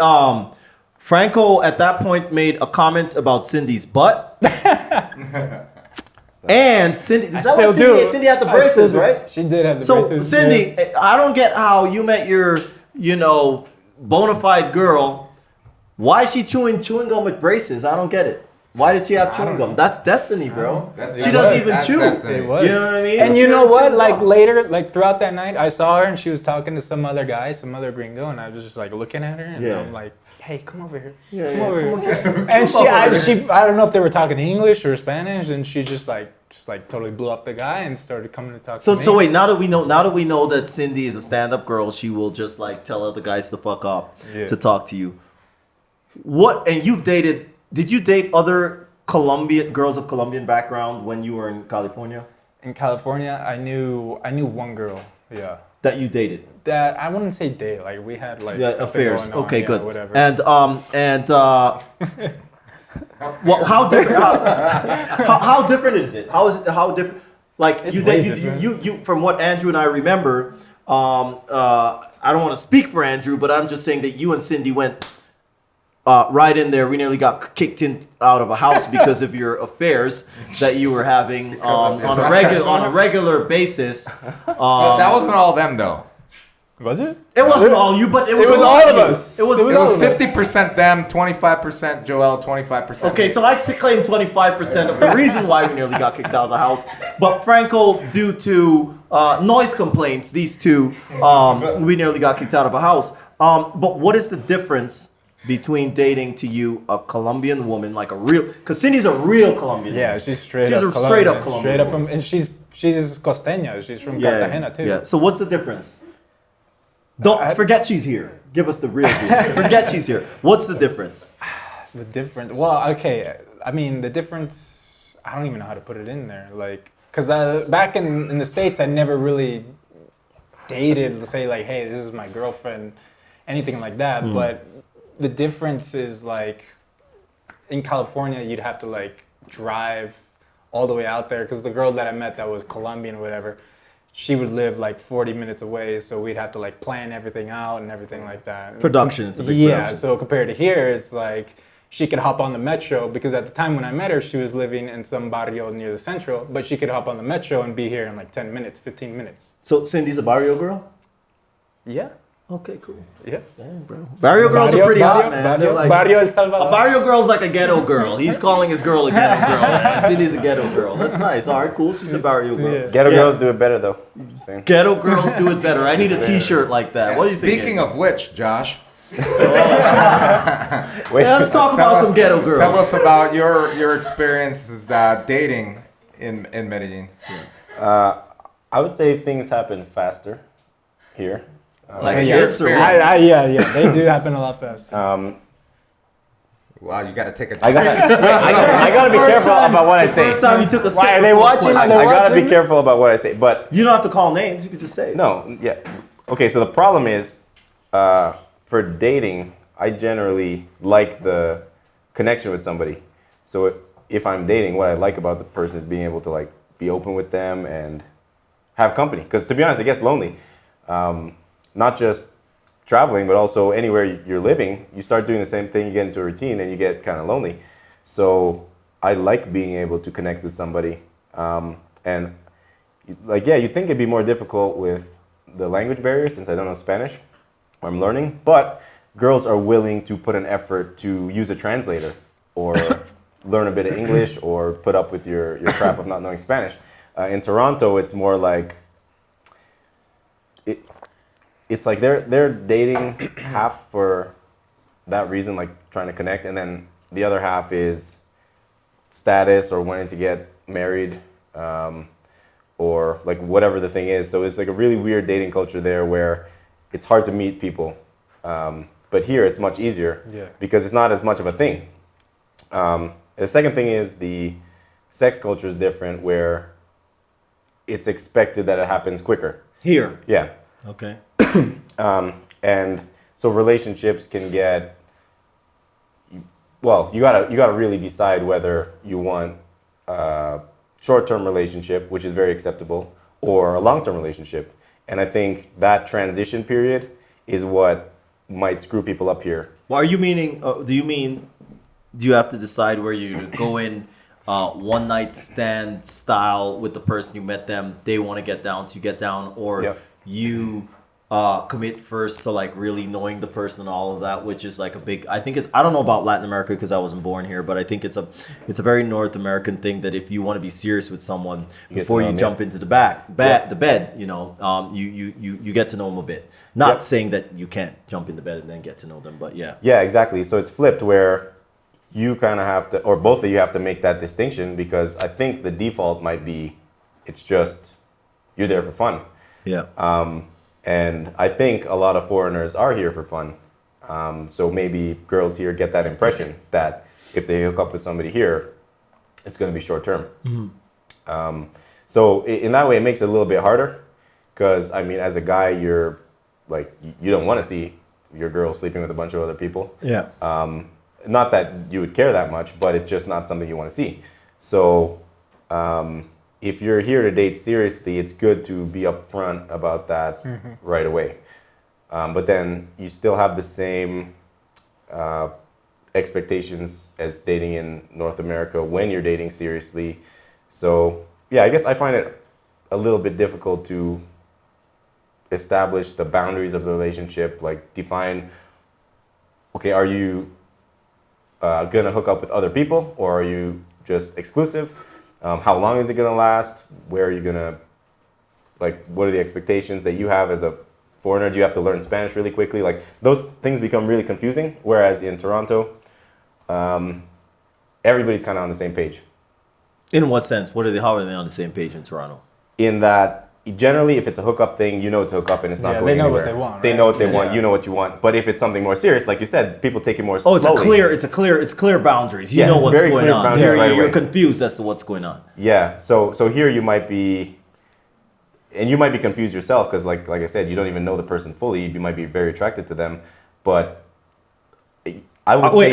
Franco at that point made a comment about Cindy's butt. And Cindy, Cindy had the braces, right? She did have the braces. So Cindy, I don't get how you met your, bona fide girl. Why is she chewing gum with braces? I don't get it. Why did she have chewing gum? That's destiny, bro. She doesn't even chew. It was. You know what I mean? And you know what? Like later, like throughout that night, I saw her and she was talking to some other guy, some other gringo, and I was just like looking at her, and I'm like, "Hey, come over here. Come over here." And I don't know if they were talking English or Spanish, and she just like totally blew off the guy and started coming to talk to me. So wait, now that we know that Cindy is a stand-up girl, she will just like tell other guys to fuck up to talk to you. And you've dated? Did you date other Colombian girls of Colombian background when you were in California? In California, I knew one girl. Yeah. That you dated? That I wouldn't say date. Like we had like affairs. Going on, okay, good. Whatever. Well, how different? How different is it? How is it? How different? Like you from what Andrew and I remember. I don't want to speak for Andrew, but I'm just saying that you and Cindy went right in there. We nearly got kicked out of a house because of your affairs that you were having on a regular basis. That wasn't all them though. Was it? It wasn't all you, but it was all of us. It was 50% them, 25% Joel, 25%. Okay, so I claim 25% of the reason why we nearly got kicked out of the house. But Franco, due to noise complaints, these two, we nearly got kicked out of a house. But what is the difference between dating to you a Colombian woman, like a real? Because Cindy's a real Colombian. Yeah, woman. she's straight up Colombian. Straight up from, and she's costeña. She's from Cartagena too. Yeah. So what's the difference? Don't forget she's here. Give us the real deal. Forget she's here. What's the difference? The difference. Well, okay. I mean, the difference. I don't even know how to put it in there. Like, cause back in the States, I never really dated. Say like, "Hey, this is my girlfriend," anything like that. But the difference is like, in California, you'd have to like drive all the way out there. Cause the girl that I met that was Colombian or whatever, she would live like 40 minutes away, so we'd have to like plan everything out and everything like that. Production, it's a big production. Yeah, so compared to here, it's like she could hop on the metro, because at the time when I met her, she was living in some barrio near the central, but she could hop on the metro and be here in like 10 minutes, 15 minutes. So Cindy's a barrio girl? Yeah. Okay, cool. Yeah. Damn, bro. Barrio girls are pretty hot, man. They're like, Barrio El Salvador. a barrio girl's like a ghetto girl. He's calling his girl a ghetto girl. Man. Cindy's a ghetto girl. That's nice. All right, cool. She's a barrio girl. Yeah. Ghetto girls do it better though. Just saying. Ghetto girls do it better. I need a T-shirt like that. What do you think? Speaking of which, Josh, Wait, Let's talk about some ghetto girls. tell us about your experiences dating in Medellin. I would say things happen faster here. Like Yeah. kids or what? Yeah, they do happen a lot faster. Wow, you got to take a. I gotta be careful about what I say. First time you took a sip. Why, are they before watching? question. They're I gotta be watching? careful about what I say, but You don't have to call names. You could just say it. no, yeah. Okay, so the problem is, for dating, I generally like the connection with somebody. So if I'm dating, what I like about the person is being able to like be open with them and have company. Because to be honest, it gets lonely. Not just traveling, but also anywhere you're living, you start doing the same thing, you get into a routine, and you get kind of lonely. So I like being able to connect with somebody. And like, yeah, you think it'd be more difficult with the language barrier since I don't know Spanish, or I'm learning, but girls are willing to put an effort to use a translator or learn a bit of English or put up with your crap of not knowing Spanish. In Toronto, it's more like, it's like they're dating half for that reason, like trying to connect, and then the other half is status or wanting to get married, or like whatever the thing is. So it's like a really weird dating culture there where it's hard to meet people. But here it's much easier because it's not as much of a thing. The second thing is the sex culture is different where it's expected that it happens quicker. Here. Yeah. Okay. And so relationships can get, well, you gotta really decide whether you want a short-term relationship, which is very acceptable, or a long-term relationship. And I think that transition period is what might screw people up here. Well, are you meaning? Do you have to decide where you go in one night stand style with the person you met them? They want to get down, so you get down, or you commit first to like really knowing the person and all of that, which is like a big. I think it's. I don't know about Latin America because I wasn't born here, but I think it's a very North American thing that if you want to be serious with someone before you jump into the bed, you know, you get to know them a bit. Not saying that you can't jump in the bed and then get to know them, but yeah. Yeah, exactly. So it's flipped where you kind of have to, or both of you have to make that distinction, because I think the default might be it's just you're there for fun. Yeah. And I think a lot of foreigners are here for fun. So maybe girls here get that impression that if they hook up with somebody here, it's going to be short term. Mm-hmm. So in that way, it makes it a little bit harder because, I mean, as a guy, you're like, you don't want to see your girl sleeping with a bunch of other people. Yeah. Not that you would care that much, but it's just not something you want to see. So if you're here to date seriously, it's good to be upfront about that right away. But then you still have the same expectations as dating in North America when you're dating seriously. So yeah, I guess I find it a little bit difficult to establish the boundaries of the relationship, like define, okay, are you gonna hook up with other people or are you just exclusive? How long is it gonna last? Where are you gonna, like, what are the expectations that you have as a foreigner? Do you have to learn Spanish really quickly? Like, those things become really confusing, whereas in Toronto, everybody's kind of on the same page. In what sense? How are they on the same page in Toronto? In that, generally, if it's a hookup thing, you know it's a hookup and it's not going anywhere. They know what they want. They know what they want. You know what you want. But if it's something more serious, like you said, people take it more slowly. It's clear boundaries. You know what's going on. Here, you're confused as to what's going on. Yeah. So here you might be, and you might be confused yourself because, like I said, you don't even know the person fully. You might be very attracted to them, but I would wait.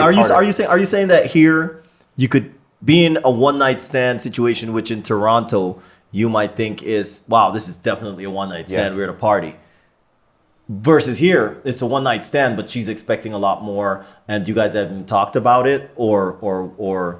say Are you saying that here you could be in a one night stand situation, which in Toronto you might think is, wow, this is definitely a one night stand. We're at a party. Versus here, it's a one night stand, but she's expecting a lot more, and you guys haven't talked about it, or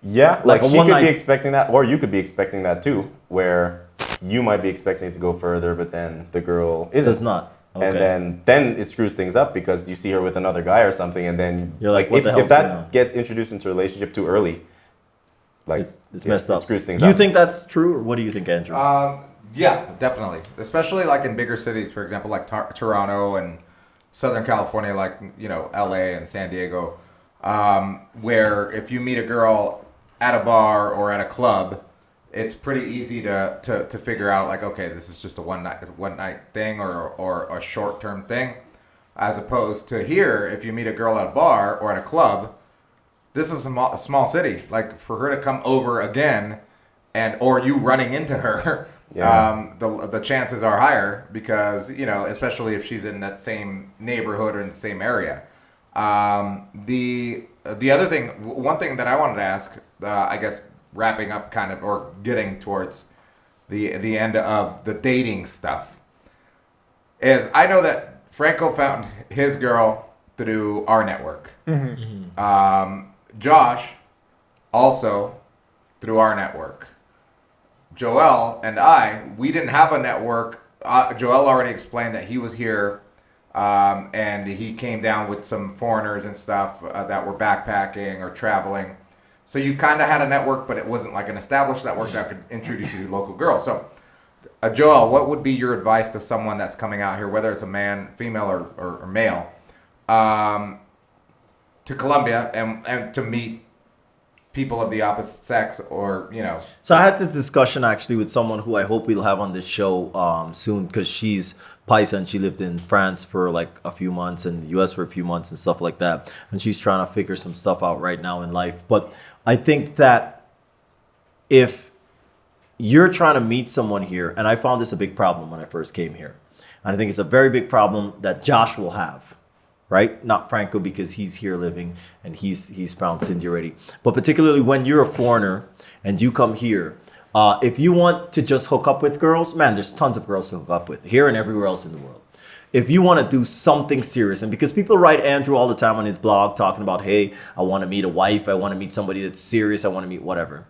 Yeah, like like a she one could night- be expecting that, or you could be expecting that too, where you might be expecting it to go further, but then the girl isn't. does not. Okay. And then it screws things up because you see her with another guy or something, and then You're like, what if, the hell's if that going on? gets introduced into a relationship too early, like It's yeah, messed it up. screws things You up. think that's true, or what do you think, Andrew? Yeah, definitely. Especially like in bigger cities, for example, like Toronto and Southern California, like, you know, LA and San Diego, where if you meet a girl at a bar or at a club, it's pretty easy to figure out like, okay, this is just a one night thing or a short term thing, as opposed to here, if you meet a girl at a bar or at a club, this is a small city. Like for her to come over again, or you running into her. Yeah. The chances are higher because, you know, especially if she's in that same neighborhood or in the same area. The other thing, one thing that I wanted to ask, I guess wrapping up kind of or getting towards the end of the dating stuff, is I know that Franco found his girl through our network. Josh also through our network. Joel and we didn't have a network. Joel already explained that he was here, and he came down with some foreigners and stuff that were backpacking or traveling. So you kind of had a network, but it wasn't like an established network that could introduce you to local girls. So, Joel, what would be your advice to someone that's coming out here, whether it's a man, female, or male, to Colombia and to meet people of the opposite sex, or, you know? So I had this discussion actually with someone who I hope we'll have on this show soon, because she's Paisa and she lived in France for like a few months and the US for a few months and stuff like that. And she's trying to figure some stuff out right now in life. But I think that if you're trying to meet someone here, and I found this a big problem when I first came here, and I think it's a very big problem that Josh will have. Right? Not Franco, because he's here living and he's found Cindy already. But particularly when you're a foreigner and you come here, if you want to just hook up with girls, man, there's tons of girls to hook up with here and everywhere else in the world. If you want to do something serious, and because people write Andrew all the time on his blog talking about, hey, I want to meet a wife, I want to meet somebody that's serious, I want to meet whatever.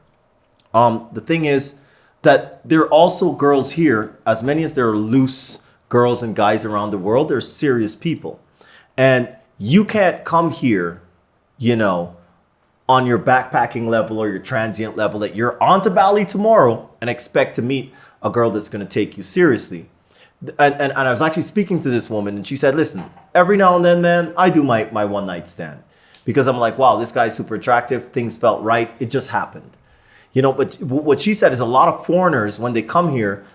The thing is that there are also girls here, as many as there are loose girls and guys around the world, they're serious people. And you can't come here, you know, on your backpacking level or your transient level that you're on to Bali tomorrow and expect to meet a girl that's going to take you seriously. And I was actually speaking to this woman and she said, listen, every now and then, man, I do my one night stand because I'm like, wow, this guy's super attractive. Things felt right. It just happened. You know, but what she said is a lot of foreigners, when they come here,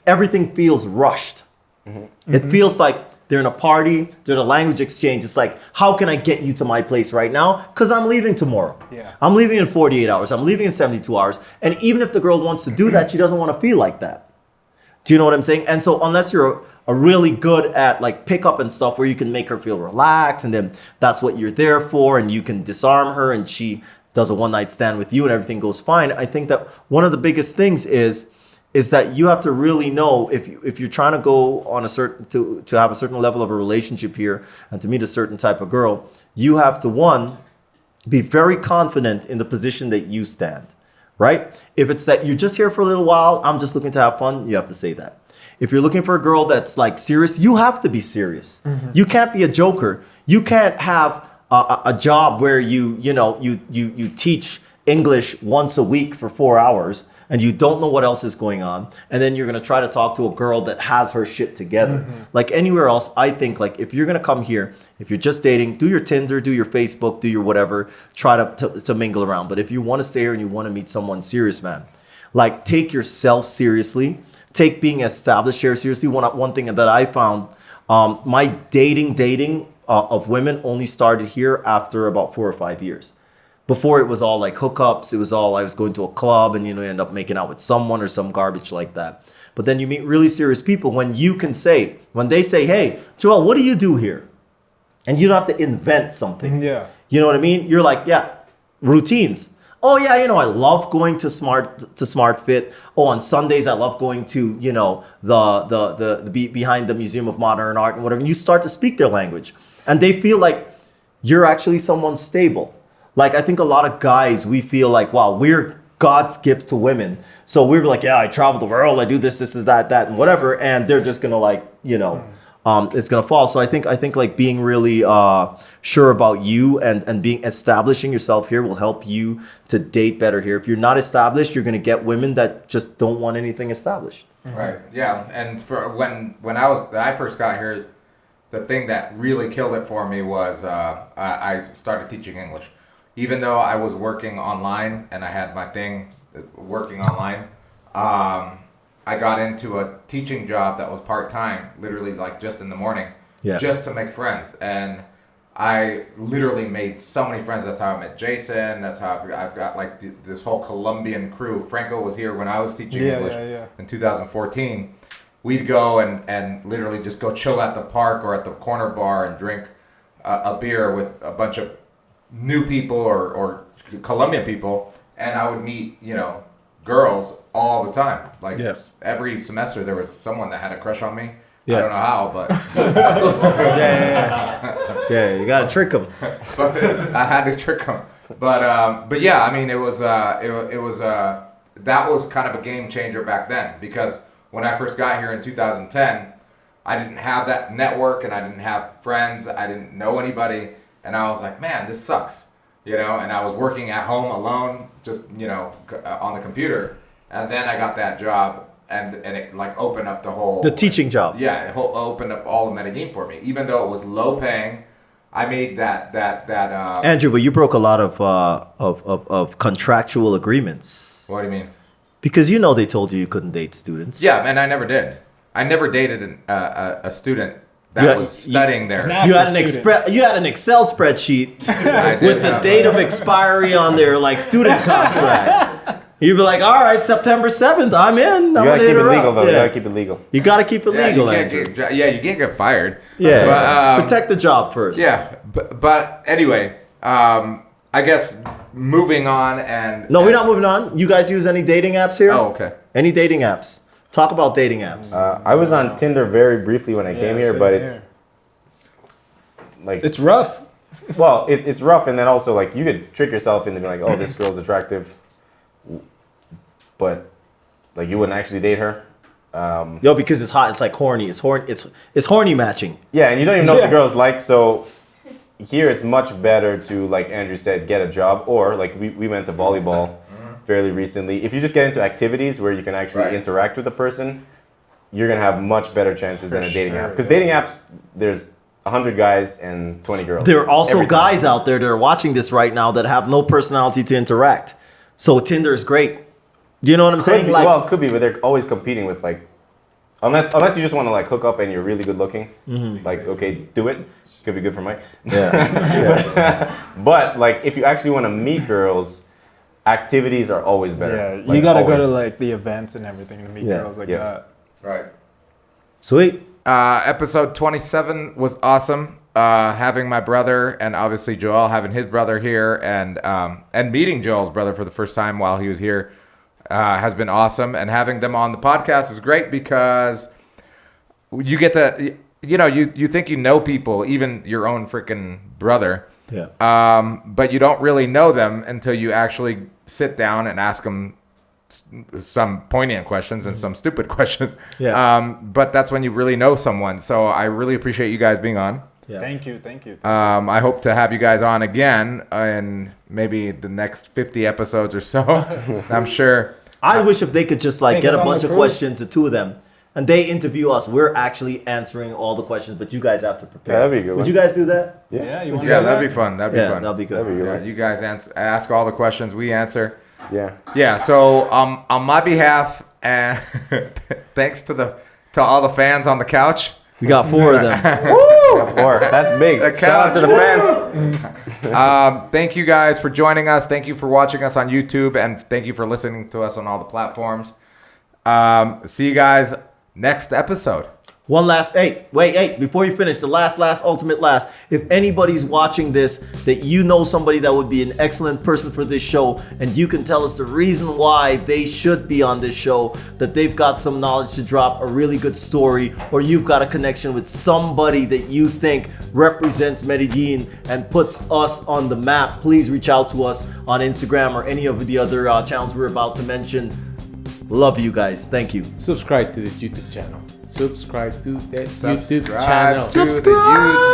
everything feels rushed. Mm-hmm. It feels like they're in a party, they're in a language exchange. It's like, how can I get you to my place right now? Because I'm leaving tomorrow. Yeah. I'm leaving in 48 hours. I'm leaving in 72 hours. And even if the girl wants to do that, she doesn't want to feel like that. Do you know what I'm saying? And so unless you're a really good at like pickup and stuff where you can make her feel relaxed and then that's what you're there for and you can disarm her and she does a one night stand with you and everything goes fine. I think that one of the biggest things is that you have to really know if you're trying to go on a certain to have a certain level of a relationship here and to meet a certain type of girl, you have to, one, be very confident in the position that you stand, right? If it's that you're just here for a little while, I'm just looking to have fun, you have to say that. If you're looking for a girl that's like serious, you have to be serious. Mm-hmm. You can't be a joker. You can't have a job where you teach English once a week for 4 hours and you don't know what else is going on, and then you're going to try to talk to a girl that has her shit together. Mm-hmm. Like anywhere else, I think like if you're going to come here, if you're just dating, do your Tinder, do your Facebook, do your whatever, try to mingle around. But if you want to stay here and you want to meet someone serious, man, like take yourself seriously, take being established here seriously. One thing that I found, my dating of women only started here after about 4 or 5 years. Before it was all like hookups. It was all I was going to a club and end up making out with someone or some garbage like that. But then you meet really serious people when they say, hey, Joel, what do you do here? And you don't have to invent something. Yeah. You know what I mean? You're like, yeah, routines. oh yeah, I love going to Smart Fit. Oh, on Sundays I love going to, the behind the Museum of Modern Art and whatever. And you start to speak their language, and they feel like you're actually someone stable. Like, I think a lot of guys, we feel like, wow, we're God's gift to women. So we're like, yeah, I travel the world, I do this, that, and whatever, and they're just gonna it's gonna fall. So I think like being really sure about you and establishing yourself here will help you to date better here. If you're not established, you're gonna get women that just don't want anything established. Right. Yeah. And for when I first got here, the thing that really killed it for me was I started teaching English. Even though I was working online and I had my thing working online, I got into a teaching job that was part-time, literally like just in the morning, just to make friends. And I literally made so many friends. That's how I met Jason. That's how I've got like this whole Colombian crew. Franco was here when I was teaching English in 2014. We'd go and literally just go chill at the park or at the corner bar and drink a beer with a bunch of new people or Colombian people. And I would meet, girls all the time. Like every semester there was someone that had a crush on me. I don't know how, but you gotta trick them. But I had to trick them. But yeah, I mean, it was that was kind of a game changer back then, because when I first got here in 2010, I didn't have that network and I didn't have friends. I didn't know anybody, and I was like, man, this sucks. And I was working at home alone, just, on the computer. And then I got that job, and it like opened up the teaching job. Yeah, it opened up all of Medellin for me. Even though it was low paying, I made that. Andrew, but you broke a lot of contractual agreements. What do you mean? Because they told you couldn't date students. Yeah, and I never did. I never dated a student that was studying there. You had an Excel spreadsheet with the date of expiry on their student contract. You'd be like, all right, September 7th, I'm in. You gotta keep it legal, though. You gotta keep it legal. You gotta keep it legal, Andrew. You can't get fired. Yeah, but, protect the job first. Yeah, but anyway, I guess moving on and... No, we're not moving on. You guys use any dating apps here? Oh, okay. Any dating apps? Talk about dating apps. I was on Tinder very briefly when I came here, but it's... It's rough. Well, it's rough, and then also, you could trick yourself into being like, oh, this girl's attractive, but you wouldn't actually date her. Because it's hot. It's horny. It's horny matching. Yeah, and you don't even know what the girl's like. So here it's much better to, like Andrew said, get a job, or we went to volleyball fairly recently. If you just get into activities where you can actually interact with a person, you're gonna have much better chances than a dating app. Because dating apps, there's 100 guys and 20 girls. There are also guys out there that are watching this right now that have no personality to interact. So Tinder is great. You know what I'm saying? Could be, but they're always competing with unless you just want to hook up and you're really good looking. Okay, do it. Could be good for Mike. Yeah. But if you actually want to meet girls, activities are always better. Yeah, you gotta go to the events and everything to meet girls like that. Right. Sweet. Episode 27 was awesome. Having my brother and obviously Joel having his brother here and meeting Joel's brother for the first time while he was here has been awesome. And having them on the podcast is great because you get to, you think you know people, even your own freaking brother. Yeah. But you don't really know them until you actually sit down and ask them some poignant questions and some stupid questions. Yeah. But that's when you really know someone. So I really appreciate you guys being on. Yeah. Thank you. I hope to have you guys on again in maybe the next 50 episodes or so. I'm sure. I wish if they could just get a bunch of questions, the two of them, and they interview us. We're actually answering all the questions, but you guys have to prepare. Yeah, that'd be good. Would you guys do that? Yeah, that'd be fun. That'd be fun. That'd be good. Yeah, you guys ask all the questions, we answer. Yeah. Yeah. So on my behalf, and thanks to all the fans on the couch. We got 4 of them. Woo! 4. That's big. The couch. Shout out to the fans. Thank you guys for joining us. Thank you for watching us on YouTube, and thank you for listening to us on all the platforms. See you guys next episode. Before you finish, the last, ultimate last. If anybody's watching this, that you know somebody that would be an excellent person for this show, and you can tell us the reason why they should be on this show, that they've got some knowledge to drop, a really good story, or you've got a connection with somebody that you think represents Medellin and puts us on the map, please reach out to us on Instagram or any of the other channels we're about to mention. Love you guys. Thank you. Subscribe to the YouTube channel. Subscribe to the YouTube Subscribe channel. to the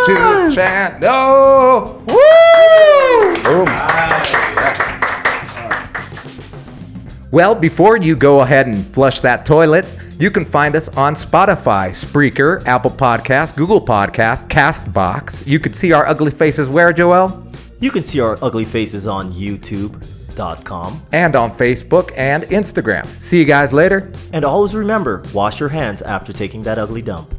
YouTube channel. Woo! Boom. Well, before you go ahead and flush that toilet, you can find us on Spotify, Spreaker, Apple Podcasts, Google Podcasts, Castbox. You can see our ugly faces where, Joel? You can see our ugly faces on YouTube.com. And on Facebook and Instagram. See you guys later. And always remember, wash your hands after taking that ugly dump.